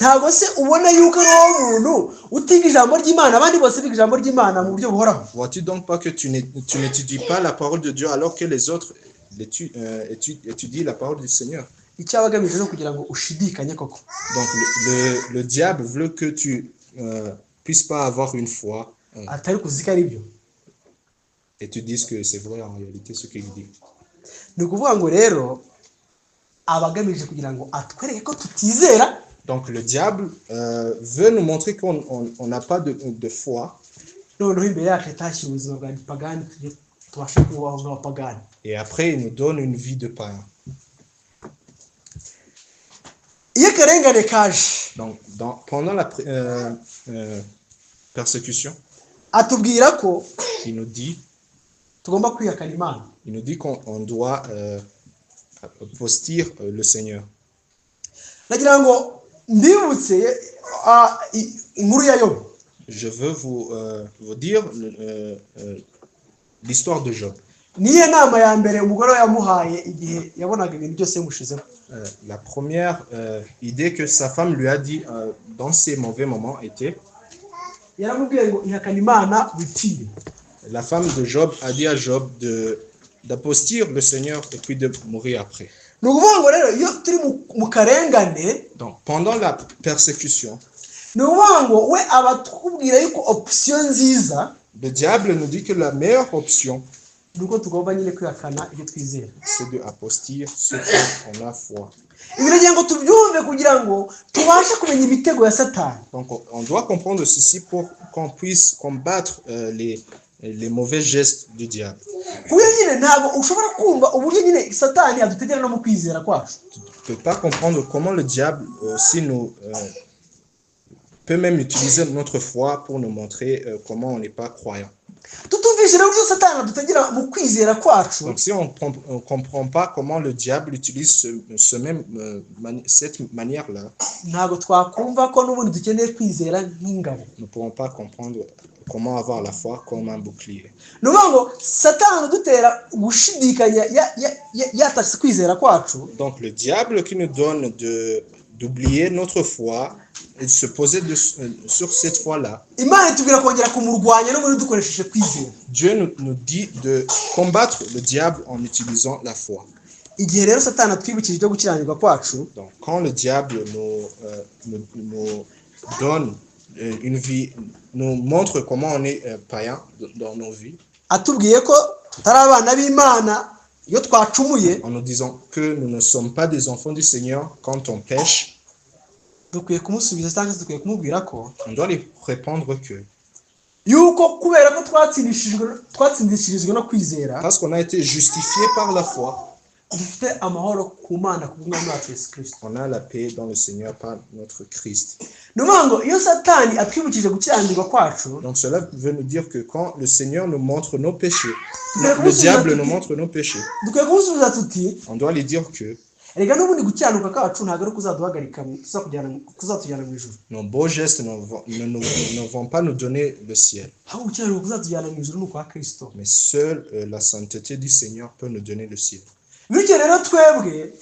Speaker 1: Ntabwo se ubona yuko ari wowe muntu utiga ijambo ry'Imana abandi bose biga ijambo ry'Imana mu buryo buhoraho?
Speaker 2: Vois-tu donc pas que tu n'étudies pas la parole de Dieu alors que les autres étudient la parole du Seigneur?
Speaker 1: Icyo abagamije no kugira ngo ushidikanye koko.
Speaker 2: Donc le diable veut que tu puisses pas avoir une foi
Speaker 1: Atari kuzika ari byo.
Speaker 2: et tu dises que c'est vrai en réalité ce qu'il dit.
Speaker 1: Ni ukuvuga ngo rero abagamije kugira ngo atwereke ko tutizera.
Speaker 2: Donc le diable veut nous montrer qu'on n'a pas de foi.
Speaker 1: Noneho imbere yacu yatashye ubuzima bwa gipagani tubashe kubaho nk'abapagani.
Speaker 2: Et après il nous donne une vie de païen.
Speaker 1: Iyo akarengane kaje,
Speaker 2: Donc pendant persécution,
Speaker 1: atubwira ko
Speaker 2: il nous dit
Speaker 1: tugomba kwihakana Imana.
Speaker 2: qu'on doit apostir le Seigneur.
Speaker 1: Nagira ngo mbibutse inkuru ya Yobu.
Speaker 2: Je veux vous dire l'histoire de Job.
Speaker 1: Niye nama ya mbere umugore yamuhaye igihe yabonaga ibintu byose bimushizeho.
Speaker 2: La première idée que sa femme lui a dit dans ces mauvais moments était,
Speaker 1: yaramubwiye ngo ihakana Imana wipfire.
Speaker 2: la femme de Job a dit à Job d'apostir le Seigneur et puis de mourir après.
Speaker 1: Ni ukuvuga ngo rero iyo turi mu karengane,
Speaker 2: Donc pendant la persécution,
Speaker 1: ni ukuvuga ngo we abatubwira yuko option nziza
Speaker 2: le diable nous dit que la meilleure option,
Speaker 1: nuko tugomba nyine kwihakana ibyo twizera.
Speaker 2: c'est de apostir ce qu'on a foi.
Speaker 1: Ibi nagira ngo tubyumve kugira ngo tubashe kumenya imitego ya Satani.
Speaker 2: Donc on doit comprendre ceci pour qu'on puisse combattre les mauvais gestes du diable.
Speaker 1: Kugira nyine ntabwo ushobora kumva uburyo nyine Satani adutegera no mu kwizera kwacu.
Speaker 2: Tu ne peux pas comprendre comment le diable aussi nous peut même utiliser notre foi pour nous montrer comment on n'est pas croyant.
Speaker 1: Tutumvise rero uburyo Satani adutegera mu kwizera kwacu.
Speaker 2: Donc si on ne comprend pas comment le diable utilise cette manière-là,
Speaker 1: Ntabwo twakumva ko n'ubundi dukeneye kwizera nk'ingabo.
Speaker 2: nous ne pourrons pas comprendre comment avoir la foi comme un bouclier.
Speaker 1: Ni ukuvuga ngo Satani adutera gushidikanya yatase kwizera kwacu.
Speaker 2: Donc le diable qui nous donne d'oublier notre foi et de se poser sur cette foi-là.
Speaker 1: Imana itubwira kongera kumurwanya no muri dukoresheje kwizera.
Speaker 2: Dieu nous dit de combattre le diable en utilisant la foi.
Speaker 1: Igihe rero Satani atwibukije ibyo gukiranirwa kwacu,
Speaker 2: Donc quand le diable nous donne une vie, nous montre comment on est païen dans nos vies,
Speaker 1: atubwiye ko tutari abana b'Imana iyo twacumuye,
Speaker 2: en nous disant que nous ne sommes pas des enfants du Seigneur quand on pêche,
Speaker 1: dukwiye kumusubiza cyangwa se dukwiye kumubwira ko
Speaker 2: on doit lui répondre que
Speaker 1: yuko kubera ko twatsindishirijwe no kwizera,
Speaker 2: parce qu'on a été justifié par la foi,
Speaker 1: dufite amahoro ku Mana ku bw'Umwami wacu Yesu Kristo.
Speaker 2: on a la paix dans le Seigneur par notre Christ.
Speaker 1: Ni ukuvuga ngo iyo Satani atwibukije gukiranirwa kwacu,
Speaker 2: Donc cela veut nous dire que quand le Seigneur nous montre nos péchés, le diable nous montre nos péchés,
Speaker 1: dukwiye kumusubiza tuti
Speaker 2: on doit lui dire que
Speaker 1: erega n'ubundi gukiranuka kwacu ntabwo ari kuzaduhagarika kuzatujyana mu ijuru.
Speaker 2: nos beaux gestes ne vont pas nous donner le ciel.
Speaker 1: Ahubwo gukiranuka kuzatujyana mu ijuru ni ukwa Kristo.
Speaker 2: Mais seule la sainteté du Seigneur peut nous donner le ciel.
Speaker 1: Bityo rero twebwe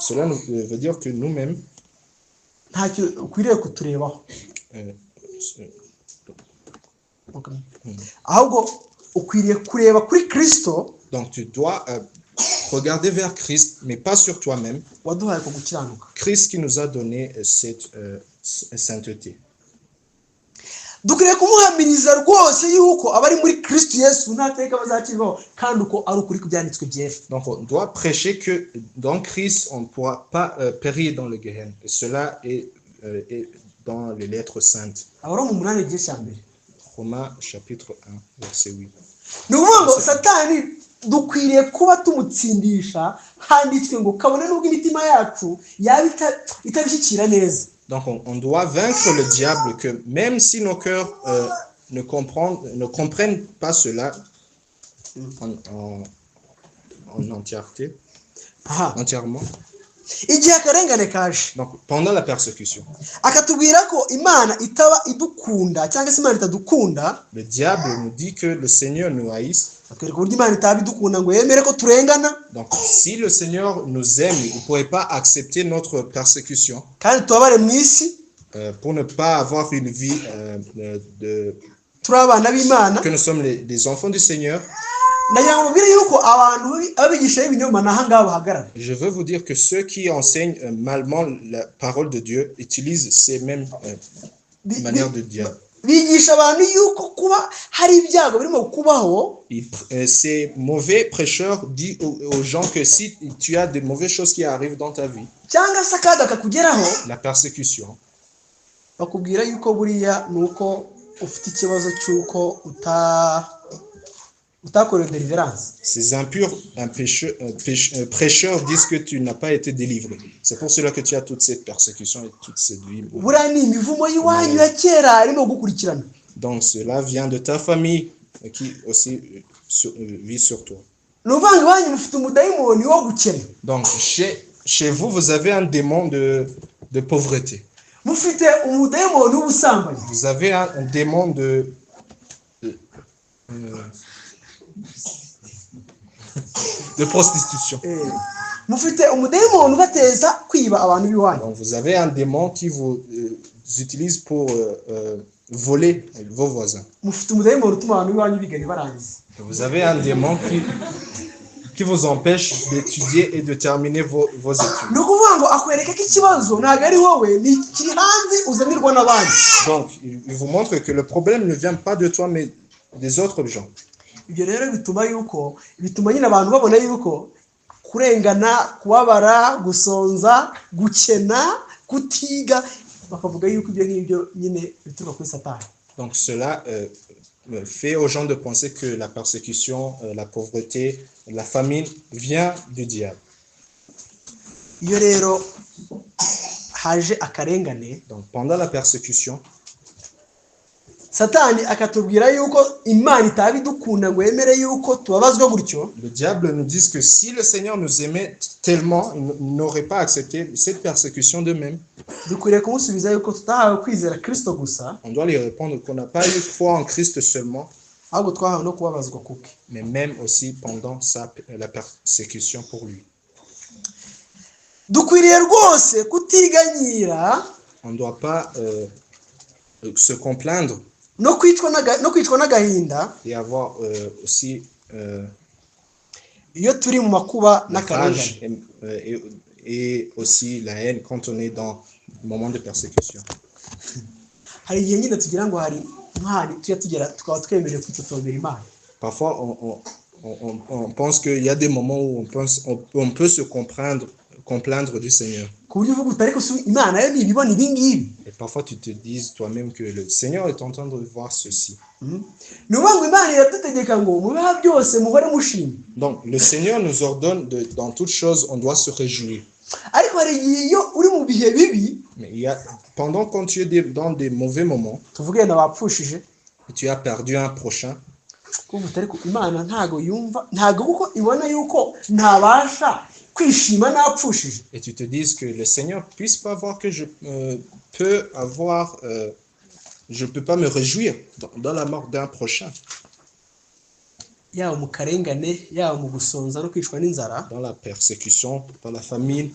Speaker 2: Cela veut dire que nous-mêmes,
Speaker 1: ntacyo ukwiriye kuturebaho, ahubwo ukwiriye kureba kuri Kristo.
Speaker 2: donc tu dois regarder vers Christ, mais pas sur toi-même.
Speaker 1: Waduhaye ko gukiranuka.
Speaker 2: Christ qui nous a donné cette sainteté.
Speaker 1: Dukwiriye kumuhamiriza rwose yuko abari muri Kristo Yesu nta teka bazakirwaho kandi uko ari ukuri kubyanditswe byera.
Speaker 2: Donc on doit prêcher que dans Christ on ne pourra pas périr dans le Gehenna. Et cela est dans les lettres saintes.
Speaker 1: Abaroma 8 igice cya mbere.
Speaker 2: Romains chapitre 1 verset 8.
Speaker 1: Ni ukuvuga ngo Satani dukwiriye kuba tumutsindisha, handitswe ngo kabone n'ubwo imitima yacu yaba itabishyikira neza.
Speaker 2: Donc on doit vaincre le diable, que même si nos cœurs ne comprennent pas cela en entièreté, entièrement.
Speaker 1: Igihe akarengane kaje,
Speaker 2: Donc pendant la persécution,
Speaker 1: akatubwira ko Imana itaba idukunda cyangwa se Imana itadukunda,
Speaker 2: le diable nous dit que le Seigneur nous haïsse.
Speaker 1: atwereka uburyo Imana itaba idukunda ngo yemere ko turengana.
Speaker 2: Donc si le Seigneur nous aime, vous ne pourrez pas accepter notre persécution
Speaker 1: Kandi tubabare mu isi,
Speaker 2: pour ne pas avoir une vie
Speaker 1: turi abana b'Imana.
Speaker 2: que nous sommes des enfants du Seigneur.
Speaker 1: Ndagira ngo mubwire yuko abantu abigisha b'ibinyoma naha ngaho bahagarara.
Speaker 2: Je veux vous dire que ceux qui enseignent malement la parole de Dieu utilisent ces mêmes manières de dire.
Speaker 1: Bigisha abantu yuko kuba hari ibyago birimo kubaho,
Speaker 2: Ces mauvais prêcheurs disent aux gens que si tu as des mauvaises choses qui arrivent dans ta vie,
Speaker 1: cyangwa se akaga kakugeraho,
Speaker 2: la persécution,
Speaker 1: bakubwira yuko buriya nuko ufite ikibazo cy'uko utakorewe deliverance.
Speaker 2: ces impurs prêcheurs disent que tu n'as pas été délivré. C'est pour cela que tu as toute cette persécution et toute cette vie.
Speaker 1: Buriya ni imivumo y'iwanyu ya kera irimo gukurikirana.
Speaker 2: Donc cela vient de ta famille qui aussi vit sur toi.
Speaker 1: ni ukuvuga ngo iwanyu mufite umudayimoni wo gukena,
Speaker 2: Donc chez vous, vous avez un démon de pauvreté.
Speaker 1: mufite umudayimoni w'ubusambanyi,
Speaker 2: Vous avez un démon de prostitution.
Speaker 1: mufite umudayimoni ubateza kwiba abantu b'iwanyu.
Speaker 2: Donc vous avez un démon qui vous utilise pour voler vos voisins.
Speaker 1: Mufite umudayimoni utuma abantu b'iwanyu biga ntibarangize.
Speaker 2: Vous avez un démon qui vous empêche d'étudier et de terminer vos études.
Speaker 1: Ni ukuvuga ngo akwereka ko ikibazo ntabwo ari wowe, ni kiri hanze uzanirwa n'abandi.
Speaker 2: Donc il vous montre que le problème ne vient pas de toi mais des autres gens.
Speaker 1: Ibyo rero bituma nyine abantu babona yuko kurengana, kubabara, gusonza, gukena, kutiga, bakavuga yuko ibyo ngibyo nyine bituruka kuri Satani.
Speaker 2: Donc cela fait aux gens de penser que la persécution, la pauvreté, la famine vient du diable.
Speaker 1: Iyo rero haje akarengane,
Speaker 2: Donc pendant la persécution,
Speaker 1: Satani akatubwira yuko Imana itaba idukunda ngo yemere yuko tubabazwa gutyo.
Speaker 2: le diable nous dit que si le Seigneur nous aimait tellement, il n'aurait pas accepté cette persécution de même.
Speaker 1: Dukwiriye kumusubiza yuko tutahawe kwizera Kristo gusa,
Speaker 2: On doit lui répondre qu'on n'a pas eu foi en Christ seulement,
Speaker 1: ahubwo twahawe no kubabazwa kuke.
Speaker 2: mais même aussi pendant la persécution pour lui.
Speaker 1: Dukwiriye rwose kutiganyira
Speaker 2: On ne doit pas se complaindre
Speaker 1: no kwicwa n'agahinda
Speaker 2: et avoir aussi
Speaker 1: iyo turi mu makuba
Speaker 2: la rage
Speaker 1: n'akarengane.
Speaker 2: et aussi la haine quand on est dans le moment de persécution.
Speaker 1: Hari igihe nyine tugira ngo hari nk'ahandi tujya tugera tukaba twemerewe kwitotombera Imana.
Speaker 2: Parfois, on pense qu'il y a des moments où on peut se complaindre du Seigneur.
Speaker 1: Ku buryo uvuga utari ko Imana yo ntibibona ibi ngibi.
Speaker 2: Et parfois, tu te dis toi-même que le Seigneur est en train de voir ceci.
Speaker 1: Ni ukuvuga ngo Imana iradutegeka ngo mu bihe byose muhore mushima.
Speaker 2: Donc, le Seigneur nous ordonne, dans toutes choses, on doit se réjouir.
Speaker 1: Ariko hari igihe iyo uri mu bihe bibi,
Speaker 2: Mais pendant quand tu es dans des mauvais moments,
Speaker 1: tuvuge na bapfushije,
Speaker 2: et tu as perdu un prochain,
Speaker 1: kuko utari ko Imana ntago yumva, ntago kuko ibona yuko ntabasha kwishima napfushije.
Speaker 2: et tu te dis que le Seigneur puisse pas voir que je peux pas me réjouir dans la mort d'un prochain.
Speaker 1: Yaba mu karengane, yaba mu gusonza no kwicwa n'inzara,
Speaker 2: Dans la persécution, dans la famine,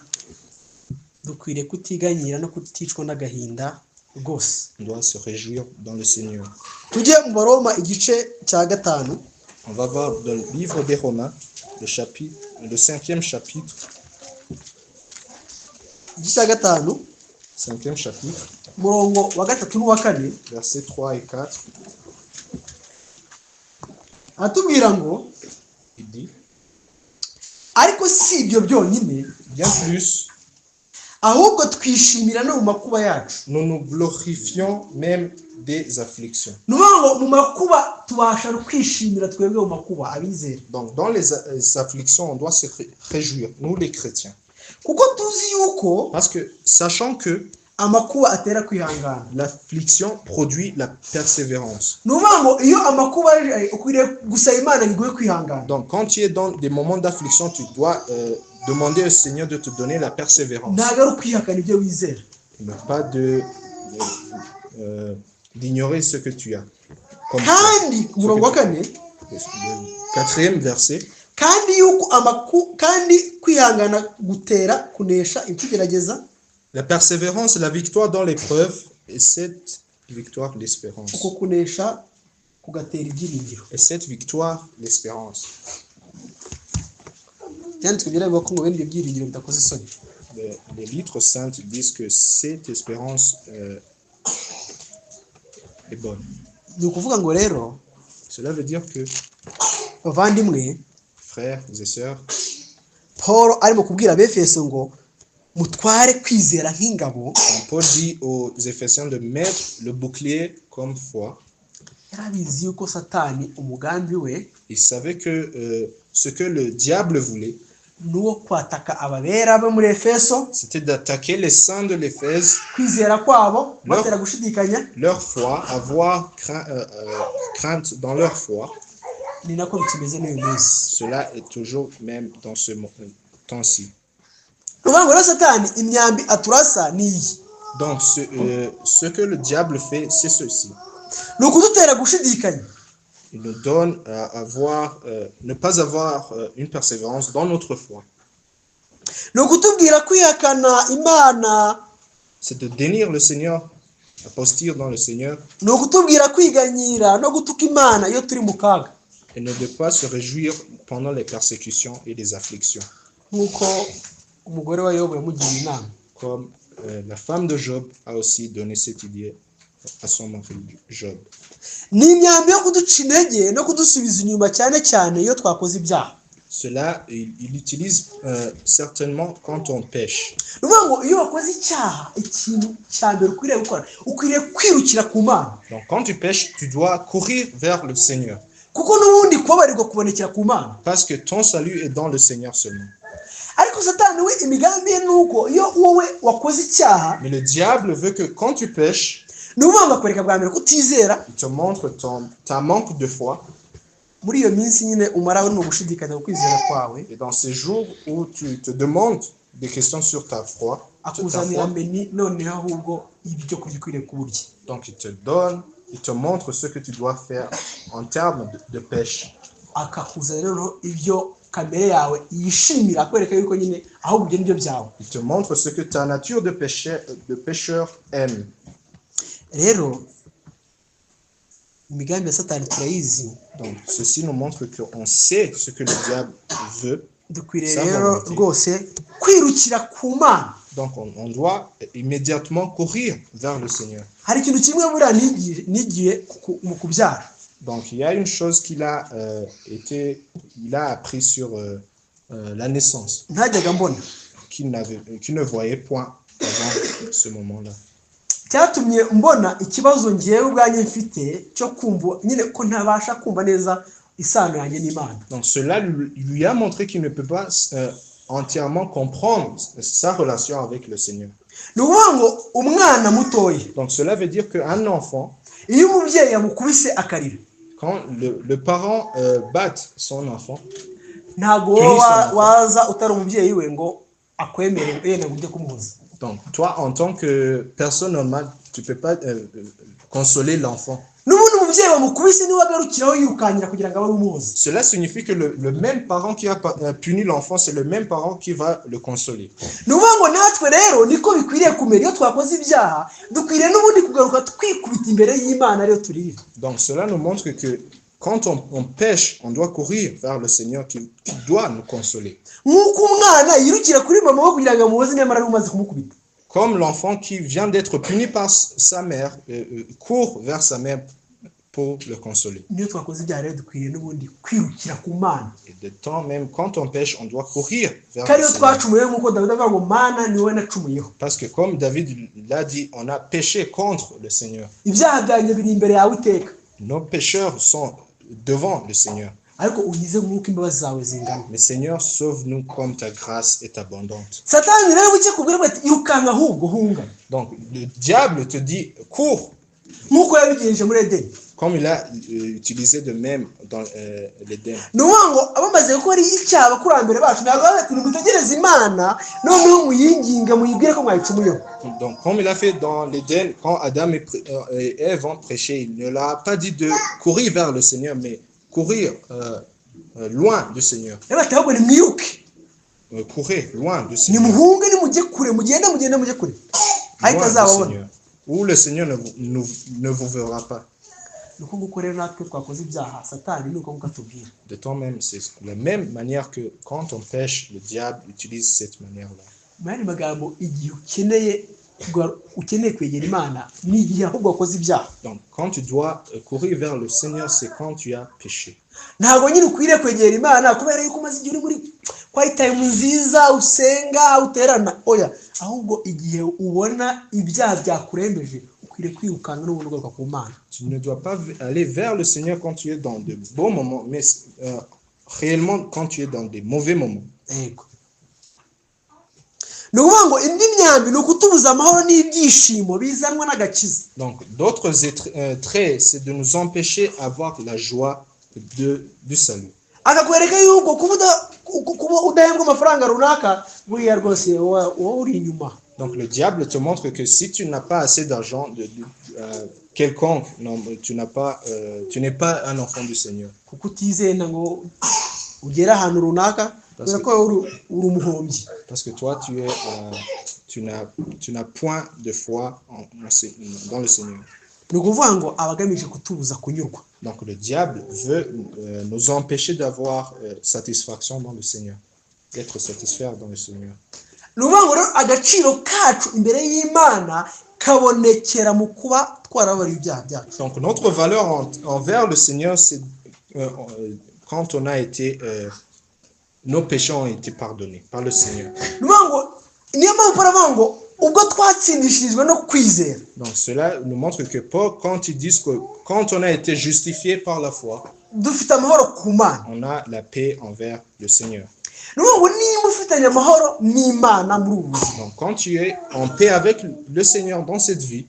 Speaker 1: dukwiriye kutiganyira no kuticwa n'agahinda rwose.
Speaker 2: on doit se réjouir dans le Seigneur.
Speaker 1: Tujye mu Baroma igice cya 5.
Speaker 2: On va voir dans le livre des Romains, le 5e chapitre,
Speaker 1: Igice cya 5
Speaker 2: 5e chapitre,
Speaker 1: umurongo wa 3 n'uwa 4
Speaker 2: versets 3 et 4,
Speaker 1: atubwira ngo
Speaker 2: il dit,
Speaker 1: ariko si ibyo byonyine,
Speaker 2: bien plus,
Speaker 1: ahubwo twishimira no mu makuba yacu.
Speaker 2: nous nous glorifions même des afflictions.
Speaker 1: Ni ukuvuga ngo mu makuba tubasha kwishimira twebwe mu makuba abizera,
Speaker 2: Donc dans les afflictions, on doit se réjouir, nous les chrétiens.
Speaker 1: kuko tuzi yuko
Speaker 2: Parce que, sachant que
Speaker 1: amakuba atera kwihangana.
Speaker 2: l'affliction produit la persévérance.
Speaker 1: Ni ukuvuga ngo iyo amakuba aje ukwiriye gusaba Imana ngo iguhe kwihangana.
Speaker 2: Donc quand tu es dans des moments d'affliction, tu dois demander au Seigneur de te donner la persévérance.
Speaker 1: Ntabwo ari ukwihakana ibyo wizera,
Speaker 2: Ne pas d'ignorer ce que tu as. Comme
Speaker 1: kandi ku murongo wa 4,
Speaker 2: le 4e verset,
Speaker 1: kandi yuko kandi kwihangana gutera kunesha ikigerageza,
Speaker 2: la persévérance, la victoire dans l'épreuve, et cette victoire, l'espérance.
Speaker 1: uko kunesha kugatera ibyiringiro.
Speaker 2: Et cette victoire, l'espérance.
Speaker 1: Byanditswe biravuga ko ngo bene ibyo byiringiro bidakoze isoni.
Speaker 2: Les lettres saintes disent que cette espérance est bonne.
Speaker 1: Ni ukuvuga ngo rero
Speaker 2: Cela veut dire que,
Speaker 1: bavandimwe,
Speaker 2: frères et sœurs,
Speaker 1: Paul arimo kubwira Abefeso ngo mutware kwizera nk'ingabo.
Speaker 2: Paul dit aux Éphésiens de mettre le bouclier comme foi.
Speaker 1: Yarabizi yuko Satani umugambi we
Speaker 2: Il savait que ce que le diable voulait,
Speaker 1: n'uwo kwataka ababera bo muri Efeso,
Speaker 2: c'était d'attaquer les saints de l'Éphèse,
Speaker 1: kwizera kwabo batera gushidikanya.
Speaker 2: leur foi, avoir crainte dans leur foi.
Speaker 1: Ni nako bikimeze n'uyu munsi.
Speaker 2: Cela est toujours même dans ce temps-ci.
Speaker 1: Uvuga ngo Satani imyambi aturasa ni iyi.
Speaker 2: Donc ce que le diable fait, c'est ceci.
Speaker 1: Ni ukudutera gushidikanya.
Speaker 2: Il nous donne à ne pas avoir une persévérance dans notre foi.
Speaker 1: Ni ukutubwira kwihakana Imana.
Speaker 2: C'est de dénir le Seigneur, apostir dans le Seigneur.
Speaker 1: Ni ukutubwira kwiganyira no gutuka Imana iyo turi mu kaga.
Speaker 2: Et ne de pas se réjouir pendant les persécutions et les afflictions.
Speaker 1: Nkuko umugore wa Yobu yamugiriye inama.
Speaker 2: Comme la femme de Job a aussi donné cette idée à son mari Job.
Speaker 1: Ni imyambi yo kuduca intege no kudusubiza inyuma cyane cyane iyo twakoze ibyaha.
Speaker 2: Cela, il utilise certainement quand on pêche.
Speaker 1: Nuvuga ngo iyo wakoze icyaha ikintu cya mbere ukwiriye gukora ukwiriye kwirukira ku Mana.
Speaker 2: Donc quand tu pêches, tu dois courir vers le Seigneur.
Speaker 1: Kuko n'ubundi kubabarirwa kubonekera ku Mana.
Speaker 2: Parce que ton salut est dans le Seigneur seulement.
Speaker 1: Ariko Satani we imigambi ye nuko iyo wowe wakoze icyaha.
Speaker 2: Mais le diable veut que quand tu pêches,
Speaker 1: nuvuga ngo kwereka bwa mbere kutizera.
Speaker 2: Il te montre ta manque de foi.
Speaker 1: Muri iyo minsi nyine umaraho no gushidikanya ku kwizera kwawe.
Speaker 2: Et dans ces jours où tu te demandes des questions sur ta foi,
Speaker 1: akuzanira meni noneho ahubwo ibyo kugikwiriye kuburya.
Speaker 2: Donc il te montre ce que tu dois faire en termes de pêche.
Speaker 1: Akakuzanira noneho ibyo kamere yawe yishimira kwereka yuko nyine aho bugenda ibyo byawe.
Speaker 2: Il te montre ce que ta nature de pécheur aime.
Speaker 1: Rero imigambi ya Satani turayizi.
Speaker 2: Donc ceci nous montre qu'on sait ce que le diable veut.
Speaker 1: Dukwiriye rero rwose kwirukira ku Mana.
Speaker 2: Donc on doit immédiatement courir vers le Seigneur.
Speaker 1: Hari ikintu kimwe muri nigiye mu kubyara.
Speaker 2: Donc il y a une chose qu'il a appris sur la naissance.
Speaker 1: Ntajyaga mbona.
Speaker 2: Qu'il ne voyait point avant ce moment-là.
Speaker 1: Cyatumye mbona ikibazo ngiye ubwanye mfite cyo kumva nyine ko ntabasha kumva neza isano yanjye n'Imana.
Speaker 2: Donc cela lui a montré qu'il ne peut pas entièrement comprendre sa relation avec le Seigneur.
Speaker 1: Nuvuga ngo umwana mutoya.
Speaker 2: Donc cela veut dire qu'un enfant,
Speaker 1: iyo umubyeyi yamukubise akarira,
Speaker 2: quand le parent batte son enfant,
Speaker 1: ntago waza utari umubyeyi we ngo akwemere yenda ujye kumuhoza.
Speaker 2: Donc toi en tant que personne normale, tu peux pas consoler l'enfant.
Speaker 1: N'ubundi umubyeyi bamukubise niwe agarukiraho yirukankira kugira ngo abe umuhoza.
Speaker 2: Cela signifie que le même parent qui a puni l'enfant, c'est le même parent qui va le consoler.
Speaker 1: Nuvuga ngo natwe rero niko bikwiriye kumera iyo twakoze ibyaha dukwiriye n'ubundi kugaruka twikubita imbere y'Imana rero turira.
Speaker 2: Donc cela nous montre que quand on pêche, on doit courir vers le Seigneur qui doit nous consoler.
Speaker 1: Nk'uko umwana yirukira kuri mama we kugira ngo amuhoze nyamara rumaze kumukubita.
Speaker 2: Comme l'enfant qui vient d'être puni par sa mère court vers sa mère pour le consoler.
Speaker 1: Niyo twakoze ibyaha rero dukwiriye n'ubundi kwirukira ku Mana.
Speaker 2: Et de temps même quand on pêche, on doit courir vers le
Speaker 1: Kariyo
Speaker 2: Seigneur.
Speaker 1: twacumuye nk'uko David avuga ngo Mana ni wowe nacumuyeho.
Speaker 2: Parce que comme David l'a dit, on a péché contre le Seigneur.
Speaker 1: Ibyaha byanjye biri imbere yawe iteka.
Speaker 2: Nos pécheurs sont devant le Seigneur.
Speaker 1: Ariko unyize nk'uko imbabazi zawe zingana.
Speaker 2: Mais Seigneur, sauve-nous comme ta grâce est abondante.
Speaker 1: Satani rero bucye kubwira bati irukanka ahubwo hunga.
Speaker 2: Donc le diable te dit cours.
Speaker 1: Nk'uko yabigenje muri Edeni.
Speaker 2: Comme il a utilisé de même dans l'Éden.
Speaker 1: Nuvuga ngo abamaze gukora icyaha bakurambere bacu ntabwo bati mutegereze Imana noneho muyinginga muyibwire ko mwayicumuyeho.
Speaker 2: Donc comme il a fait dans l'Éden, quand Adam et Ève ont prêché, il ne leur a pas dit de courir vers le Seigneur, mais courir loin du Seigneur.
Speaker 1: Bati ahubwo ni mwiruke.
Speaker 2: Courir loin du
Speaker 1: Ni
Speaker 2: Seigneur.
Speaker 1: muhunge ni mujye kure mugende mujye kure. Ahita azababona.
Speaker 2: Où le Seigneur ne vous verra pas.
Speaker 1: Nuko nguko rero natwe twakoze ibyaha Satani nuko mukatubwira.
Speaker 2: De temps même, c'est la même manière que quand on pêche, le diable utilise cette manière-là.
Speaker 1: Mani magambo igihe ukeneye kwegera Imana ni igihe ahubwo wakoze ibyaha.
Speaker 2: Donc quand tu dois courir vers le Seigneur, c'est quand tu as péché.
Speaker 1: Ntabwo nyine ukwiriye kwegera Imana kubera yuko umaze igihe uri muri kwayitaye nziza usenga uterana oya ahubwo igihe ubona ibyaha byakurembeje ukwiriye kwirukana n'ubundi ugaruka ku Mana.
Speaker 2: Tu ne dois pas aller vers le Seigneur quand tu es dans de bons moments, mais réellement quand tu es dans des mauvais moments.
Speaker 1: Yego. ni ukuvuga ngo indi myambi ni ukutubuza amahoro n'ibyishimo bizanwa n'agakiza.
Speaker 2: Donc, d'autres traits, c'est de nous empêcher d'avoir la joie du salut.
Speaker 1: Akakwereka yuko kuba udahembwa amafaranga runaka buriya rwose wowe uri inyuma.
Speaker 2: Donc, le diable te montre que si tu n'as pas assez d'argent quelconque, non, tu n'es pas un enfant du Seigneur.
Speaker 1: Kuko utizenda ngo ugera ahantu runaka kubera ko uri umuhombyi.
Speaker 2: Parce que toi, tu n'as point de foi dans le Seigneur.
Speaker 1: Ni ukuvuga ngo abagamije kutubuza kunyurwa.
Speaker 2: Donc le diable veut nous empêcher d'avoir satisfaction dans le Seigneur, d'être satisfait dans le Seigneur.
Speaker 1: Ni ukuvuga ngo rero agaciro kacu imbere y'Imana kabonekera mu kuba twarabariye ibyaha byacu.
Speaker 2: Donc notre valeur envers le Seigneur, c'est quand on a été nos péchés ont été pardonnés par le Seigneur.
Speaker 1: Ni ukuvuga ngo niyo mpamvu baravuga ngo ubwo twatsindishirijwe no kwizera.
Speaker 2: Donc cela nous montre que Paul, quand ils disent que quand on a été justifié par la foi,
Speaker 1: dufite amahoro ku Mana.
Speaker 2: On a la paix envers le Seigneur.
Speaker 1: Ni ukuvuga ngo niba ufitanye amahoro n'Imana muri ubu buzima.
Speaker 2: Donc quand tu es en paix avec le Seigneur dans cette vie,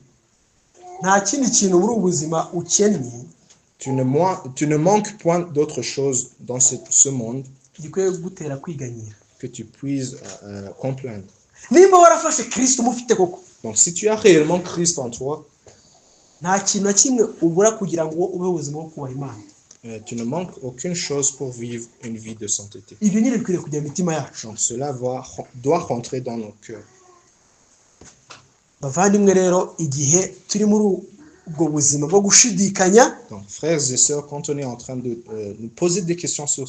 Speaker 1: nta kindi kintu muri ubu buzima ukennye.
Speaker 2: Tu ne manques point d'autre chose dans ce monde
Speaker 1: gikwiye gutera kwiganyira.
Speaker 2: Que tu puisses complaindre.
Speaker 1: Nimba warafashe Kristo mufite koko.
Speaker 2: Donc si tu as réellement Christ en toi,
Speaker 1: nta kintu na kimwe ubura kugira ngo ube ubuzima bwo kubaha Imana.
Speaker 2: Tu ne manques aucune chose pour vivre une vie de sainteté.
Speaker 1: Ibyo nyine bikwiriye kujya mu mitima yacu.
Speaker 2: Donc cela doit rentrer dans nos cœurs.
Speaker 1: Bavandimwe rero igihe turi muri ubwo buzima bwo gushidikanya.
Speaker 2: Donc frères et sœurs, quand on est en train de nous poser des questions sur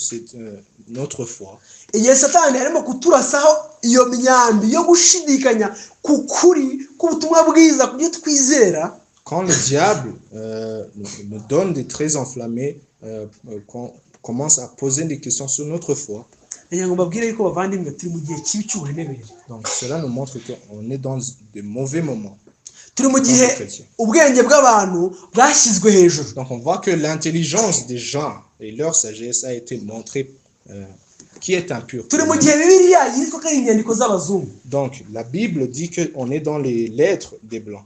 Speaker 2: notre foi,
Speaker 1: igihe Satani arimo kuturasaho iyo myambi yo gushidikanya ku kuri k'ubutumwa bwiza kubyo twizera.
Speaker 2: Quand le diable nous donne des traits enflammés, qu'on commence à poser des questions sur notre foi, donc cela nous montre qu'on est dans de mauvais moments.
Speaker 1: Donc
Speaker 2: on voit que l'intelligence des gens et leur sagesse a été montrée qui est impure. Donc la Bible dit qu'on est dans les lettres des Blancs.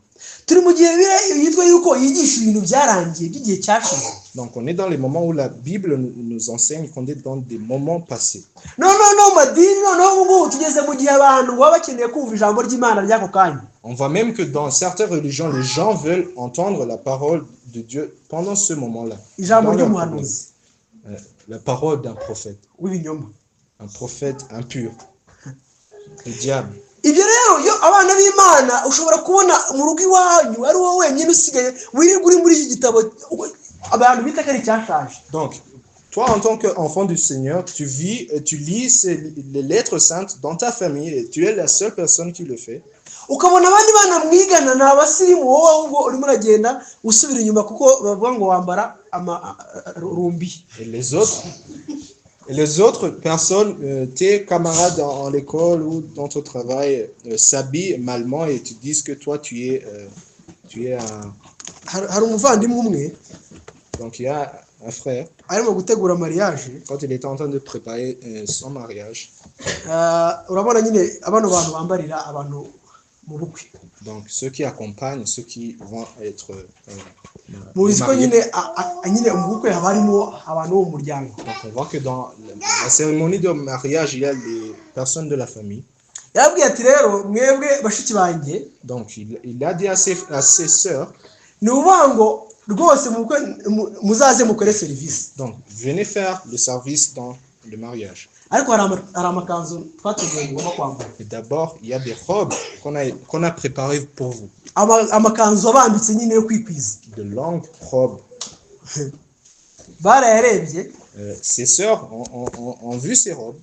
Speaker 2: Donc on est dans les moments où la Bible nous enseigne qu'on est dans des moments passés. On voit même que dans certaines religions, les gens veulent entendre la parole de Dieu pendant ce moment-là. La parole d'un prophète. Un prophète impur. Le diable.
Speaker 1: Ibyo rero yo abana b'Imana ushobora kubona mu rugo iwanyu ari wowe wenyine usigaye wirirwa uri muri iki gitabo abantu bita kari cyashaje.
Speaker 2: Donc toi en tant qu'enfant du Seigneur, tu vis et tu lis les lettres saintes dans ta famille et tu es la seule personne qui le fait.
Speaker 1: Ukabona abandi bana mwigana na abasirimu wowe ahubwo urimo uragenda usubira inyuma kuko bavuga ngo wambara rumbi.
Speaker 2: Et les autres personnes, tes camarades en l'école ou dans ton travail, s'habillent malement et te disent que toi, tu es un... Donc, il y a un frère, quand il était en train de préparer son mariage, donc ceux qui accompagnent, ceux qui vont être mariés. Donc on voit que dans la cérémonie de mariage, il y a les personnes de la famille. Donc il a dit à ses sœurs, donc venez faire le service dans le mariage. Et d'abord, il y a des robes qu'on a préparées pour vous. De longues robes. Ses sœurs ont vu ces robes.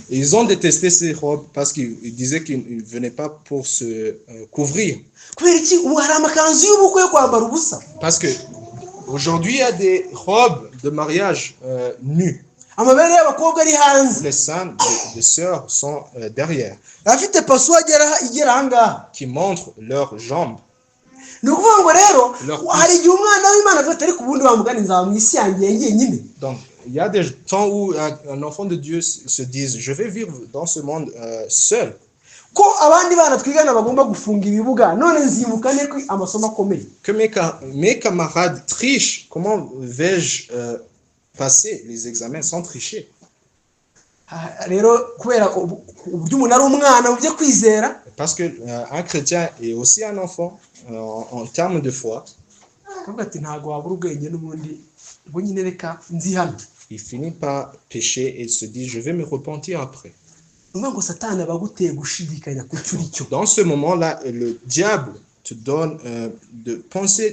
Speaker 2: Et ils ont détesté ces robes parce qu'ils disaient qu'ils ne venaient pas pour se couvrir. Parce que aujourd'hui, il y a des robes de mariage nues. Les seins des sœurs sont derrière, qui montrent leurs jambes. Donc il y a des temps où un enfant de Dieu se dise, je vais vivre dans ce monde seul.
Speaker 1: ko abandi bana twigana bagomba gufunga ibibuga none nzibuka ne ko amasomo akomeye
Speaker 2: Que mes camarades trichent, comment vais-je passer les examens sans tricher?
Speaker 1: rero kubera uburyo umuntu ari umwana mu byo kwizera
Speaker 2: Parce que un chrétien est aussi un enfant en termes de foi.
Speaker 1: akavuga ati ntabwo wabura ubwenge n'ubundi ubwo nyine reka nzihana.
Speaker 2: Il finit par pécher et se dit, je vais me repentir après.
Speaker 1: Uvuga ngo satani aba aguteye gushidikanya ku cyo uri cyo.
Speaker 2: Dans ce moment-là, le diable te donne de penser,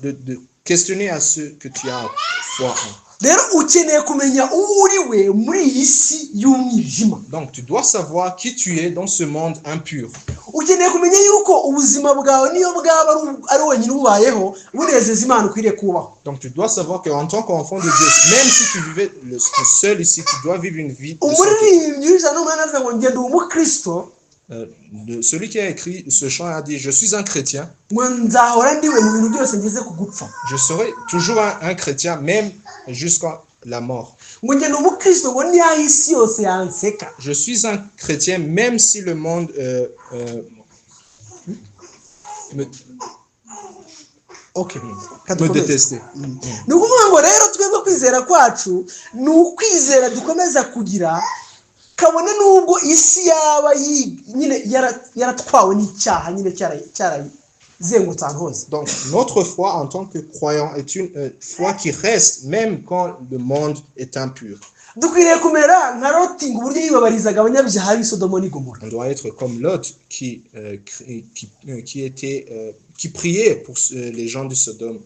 Speaker 2: de questionner à ce que tu as foi en.
Speaker 1: Rero ukeneye kumenya uwo uri we muri iyi si y'umwijima.
Speaker 2: Donc tu dois savoir qui tu es dans ce monde impur.
Speaker 1: Ukeneye kumenya yuko ubuzima bwawe niyo bwaba ari wenyine ubayeho bunezeza Imana ukwiriye kubaho.
Speaker 2: Donc tu dois savoir qu'en tant qu'enfant de Dieu, même si tu vivais seul ici, tu dois vivre une vie de celui qui a écrit ce chant a dit, je suis un chrétien. Je serai toujours un chrétien, même jusqu'à la mort. Je suis un chrétien, même si le monde me détestait.
Speaker 1: Ni ukuvuga ngo rero twebwe kwizera kwacu ni ukwizera dukomeza kugira kabone n'ubwo isi yaba nyine yaratwawe n'icyaha nyine cyarayizengutse ahantu hose.
Speaker 2: Donc notre foi en tant que croyant est une foi qui reste même quand le monde est impur.
Speaker 1: Dukwiriye kumera nka Loti ngo uburyo yibabarizaga abanyabyaha b'i Sodomo n'i Gomora.
Speaker 2: On doit être comme Lot qui priait pour les gens de Sodome.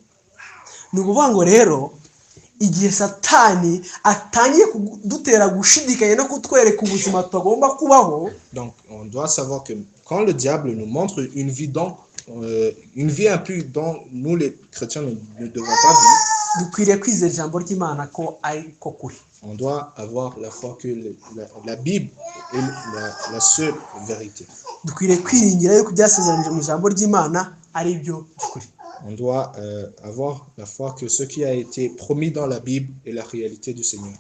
Speaker 1: Ni ukuvuga ngo rero igihe satani atangiye kudutera gushidikanya no kutwereka ubuzima tutagomba kubaho.
Speaker 2: Donc on doit savoir que quand le diable nous montre une vie impure dont nous les chrétiens ne devons pas vivre,
Speaker 1: dukwiriye kwizera ijambo ry'Imana ko ari ko kuri.
Speaker 2: On doit avoir la foi que la Bible est la seule vérité.
Speaker 1: Dukwiriye kwiringira yuko byasezeranije mu ijambo ry'Imana ari byo kuri.
Speaker 2: On doit avoir la foi que ce qui a été promis dans la Bible est la réalité du Seigneur.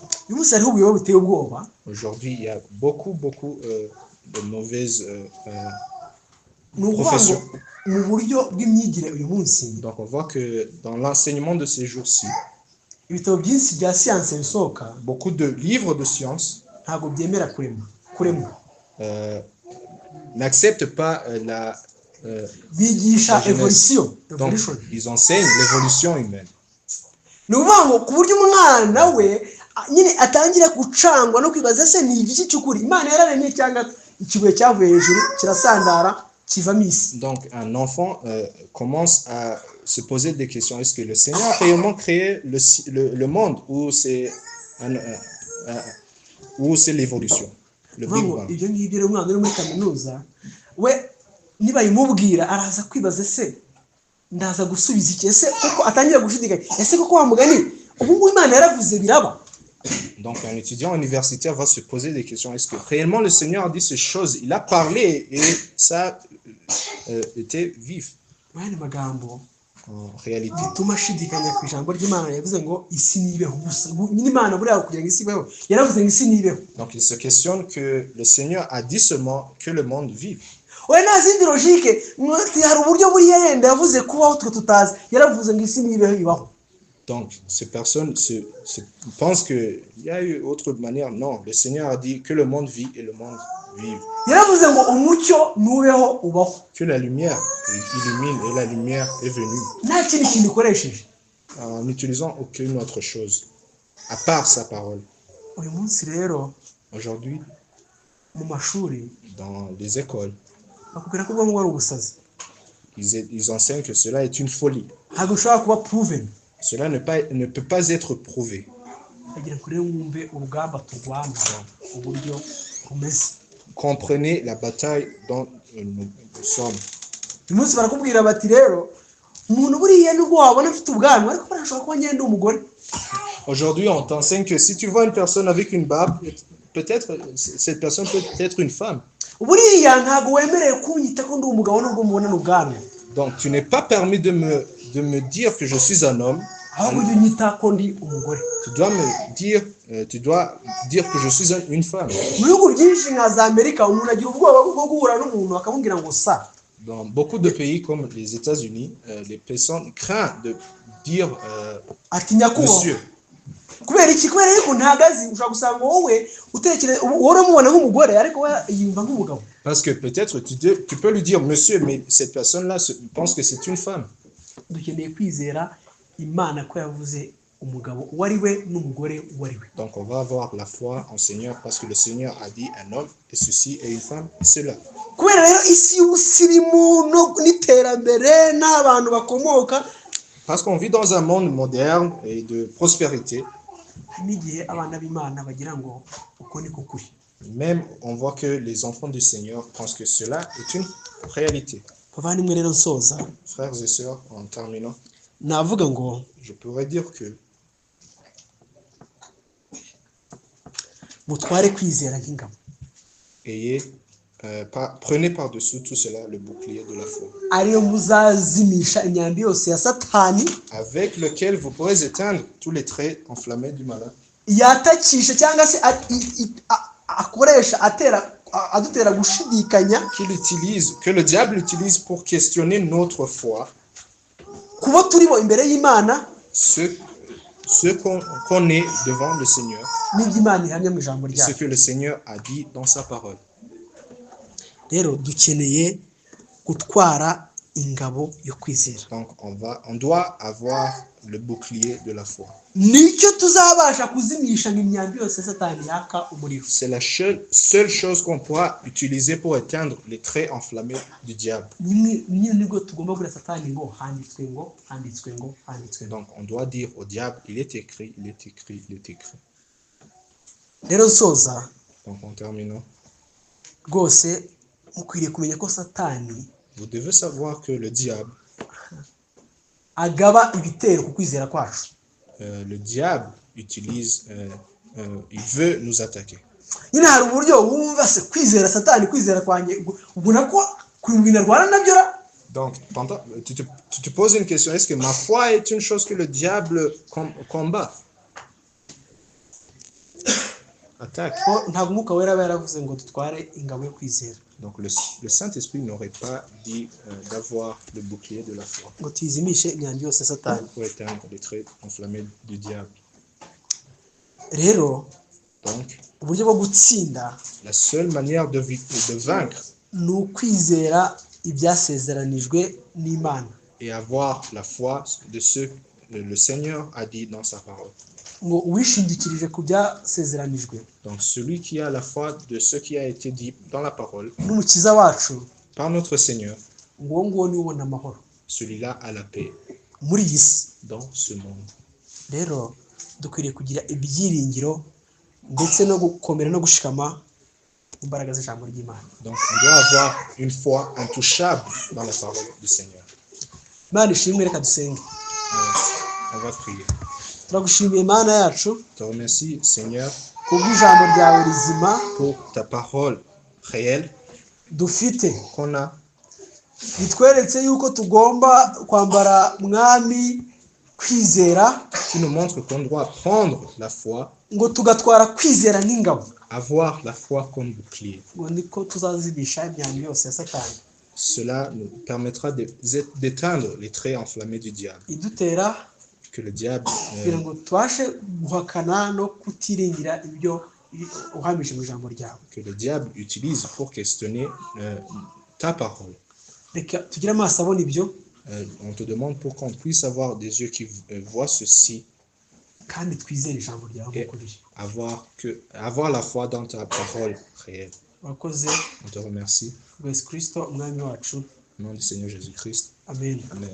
Speaker 2: Aujourd'hui, il y a beaucoup de mauvaises professions. Donc on voit que dans l'enseignement de ces jours-ci, beaucoup de livres de sciences n'acceptent pas la
Speaker 1: évolution.
Speaker 2: Donc, ils enseignent l'évolution humaine.
Speaker 1: Donc
Speaker 2: un enfant commence à se poser des questions. Est-ce que le Seigneur a réellement créé le monde ou c'est l'évolution, le Big Bang?
Speaker 1: nibayimubwira araza kwibaza se ndaza gusubiza iki ese kuko atangira gushidikanya ese kuko wa mugani ubu Imana yaravuze biraba.
Speaker 2: Donc un étudiant universitaire va se poser des questions. Est-ce que réellement le Seigneur a dit ces choses? Il a parlé et ça était vif.
Speaker 1: Wani magambo
Speaker 2: en réalité.
Speaker 1: Tumashidikanya ku ijambo ry'Imana yavuze ngo isi nibeho gusa. Nyine Imana buriya kugira ngo isi ibeho yaravuze ngo isi nibeho.
Speaker 2: Donc il se questionne que le Seigneur a dit seulement que le monde vive.
Speaker 1: We nazindi logique hari uburyo buri yenda yavuze kubaho tutazi yaravuze ngo isi nibeho ibaho.
Speaker 2: Donc ces personnes pensent que il y a eu autre manière. Non, le Seigneur a dit que le monde vit et le monde vive.
Speaker 1: Yaravuze ngo umucyo nubeho ubaho.
Speaker 2: Que la lumière illumine et la lumière est venue.
Speaker 1: Nta kindi kintu ikoresheje.
Speaker 2: En n'utilisant aucune autre chose à part sa parole.
Speaker 1: Uyu munsi rero
Speaker 2: aujourd'hui
Speaker 1: mu mashuri
Speaker 2: dans les écoles
Speaker 1: bakubwira ko ubwo ari ubusazi.
Speaker 2: Ils enseignent que cela est une folie.
Speaker 1: Ntabwo ushobora kuba proven.
Speaker 2: Cela ne peut pas être prouvé. Comprenez la bataille dont nous sommes. Aujourd'hui, on t'enseigne que si tu vois une personne avec une barbe, peut-être cette personne peut être une femme. Donc, tu n'es pas permis de me dire que je suis un homme.
Speaker 1: ahubwo ujye unyita ko ndi umugore.
Speaker 2: Tu dois me dire, tu dois dire que je suis une femme.
Speaker 1: Mu bihugu byinshi nka za Amerika umuntu agira ubwoba bwo guhura n'umuntu akamubwira ngo sa.
Speaker 2: Dans beaucoup de pays comme les États-Unis, les personnes craignent de dire
Speaker 1: Ati nyakubahwa.
Speaker 2: monsieur.
Speaker 1: Kubera iki? Kubera yuko ntagazi ushobora gusanga wowe utekereza wowe uramubona nk'umugore ariko we yumva nk'umugabo.
Speaker 2: Parce que peut-être tu peux lui dire monsieur, mais cette personne-là pense que c'est une femme.
Speaker 1: Dukeneye kwizera Imana ko yavuze umugabo uwo ari we n'umugore uwo ari we.
Speaker 2: Donc on va avoir la foi en Seigneur parce que le Seigneur a dit un homme et ceci et une femme, c'est là.
Speaker 1: Kubera rero isi y'ubusirimu no n'iterambere n'abantu bakomoka.
Speaker 2: Parce qu'on vit dans un monde moderne et de prospérité.
Speaker 1: N'igihe abana b'Imana bagira ngo uko ni kukuri.
Speaker 2: Même on voit que les enfants du Seigneur pensent que cela est une réalité.
Speaker 1: Bavandimwe rero nsoza.
Speaker 2: Frères et sœurs, en terminant,
Speaker 1: Navuga ngo
Speaker 2: je pourrais dire que
Speaker 1: mutware kwizera nk'ingabo.
Speaker 2: Prenez par-dessus tout cela le bouclier de la foi,
Speaker 1: Ariyo muzazimisha imyambi yose ya Satani,
Speaker 2: avec lequel vous pourrez éteindre tous les traits enflammés du malin.
Speaker 1: yatakisha cyangwa se akoresha adutera gushidikanya,
Speaker 2: Que le diable utilise pour questionner notre foi,
Speaker 1: kuba turibo imbere y'Imana,
Speaker 2: ce qu'on est devant le Seigneur,
Speaker 1: n'ibyo Imana ihamya mu ijambo
Speaker 2: ce
Speaker 1: ryayo.
Speaker 2: que le Seigneur a dit dans sa parole.
Speaker 1: Rero dukeneye gutwara ingabo yo kwizera.
Speaker 2: Donc on doit avoir le bouclier de la foi.
Speaker 1: Nicyo tuzabasha kuzimisha imyambi yose Satani yaka umuriro.
Speaker 2: C'est la seule chose qu'on pourra utiliser pour éteindre les traits enflammés du diable.
Speaker 1: Nibwo tugomba kubwira Satani ngo handitswe ngo.
Speaker 2: Donc on doit dire au diable, il est écrit.
Speaker 1: Rero nsoza,
Speaker 2: Donc en terminant,
Speaker 1: rwose mukwiriye kumenya ko Satani
Speaker 2: vous devez savoir que le diable,
Speaker 1: agaba ibitero ku kwizera kwacu.
Speaker 2: le diable utilise, il veut nous attaquer.
Speaker 1: Nyine hari uburyo wumva se kwizera Satani, kwizera kwanjye ubona ko kwibwira rwara nabyo.
Speaker 2: Donc tu te poses une question, est-ce que ma foi est une chose que le diable combat, attaque?
Speaker 1: Ntabwo umwuka wera yaravuze ngo dutware ingabo yo kwizera.
Speaker 2: Donc le Saint-Esprit n'aurait pas dit d'avoir le bouclier de la foi
Speaker 1: Ngo tuyizimishe imyambi yose Satani.
Speaker 2: pour éteindre les traits enflammés du diable.
Speaker 1: Rero
Speaker 2: Donc
Speaker 1: uburyo bwo gutsinda
Speaker 2: la seule manière de vaincre
Speaker 1: ni ukwizera ibyasezeranijwe n'Imana.
Speaker 2: et avoir la foi de ce que le Seigneur a dit dans sa parole.
Speaker 1: Ngo uwishingikirije ku byasezeranijwe
Speaker 2: Donc celui qui a la foi de ce qui a été dit dans la parole
Speaker 1: n'umukiza wacu,
Speaker 2: par notre Seigneur,
Speaker 1: ngo ngo ni ubona amahoro
Speaker 2: celui-là a la paix
Speaker 1: muri iyi si.
Speaker 2: dans ce monde.
Speaker 1: Rero dukwiriye kugira ibyiringiro ndetse no gukomera no gushikama imbaraga z'ijambo ry'Imana.
Speaker 2: Donc on doit avoir une foi intouchable dans la parole du Seigneur.
Speaker 1: Imana ishimwe, reka dusenge.
Speaker 2: On va prier.
Speaker 1: Turagushimiye Imana yacu
Speaker 2: Je te remercie, Seigneur,
Speaker 1: kubw'ijambo ryawe rizima
Speaker 2: pour ta parole réelle
Speaker 1: dufite,
Speaker 2: qu'on a,
Speaker 1: bitweretse yuko tugomba kwambara mwami kwizera,
Speaker 2: qui nous montre qu'on doit prendre la foi,
Speaker 1: ngo tugatwara kwizera nk'ingabo,
Speaker 2: avoir la foi comme bouclier.
Speaker 1: ngo niko tuzazibisha imyambi yose ya Satani
Speaker 2: Cela nous permettra d'éteindre les traits enflammés du diable.
Speaker 1: idutera
Speaker 2: Que le diable
Speaker 1: kugira ngo tubashe guhakana no kutiringira ibyo uhamije mu ijambo ryawe.
Speaker 2: que le diable utilise pour questionner ta parole.
Speaker 1: Reka tugire amaso abona ibyo,
Speaker 2: On te demande pour qu'on puisse avoir des yeux qui voient ceci
Speaker 1: kandi twizere ijambo ryawe
Speaker 2: et
Speaker 1: nk'uko riri.
Speaker 2: avoir la foi dans ta parole réelle.
Speaker 1: Urakoze
Speaker 2: On te remercie.
Speaker 1: Yesu Kristo umwami wacu.
Speaker 2: Au nom du Seigneur Jésus-Christ.
Speaker 1: Amen.
Speaker 2: Amen.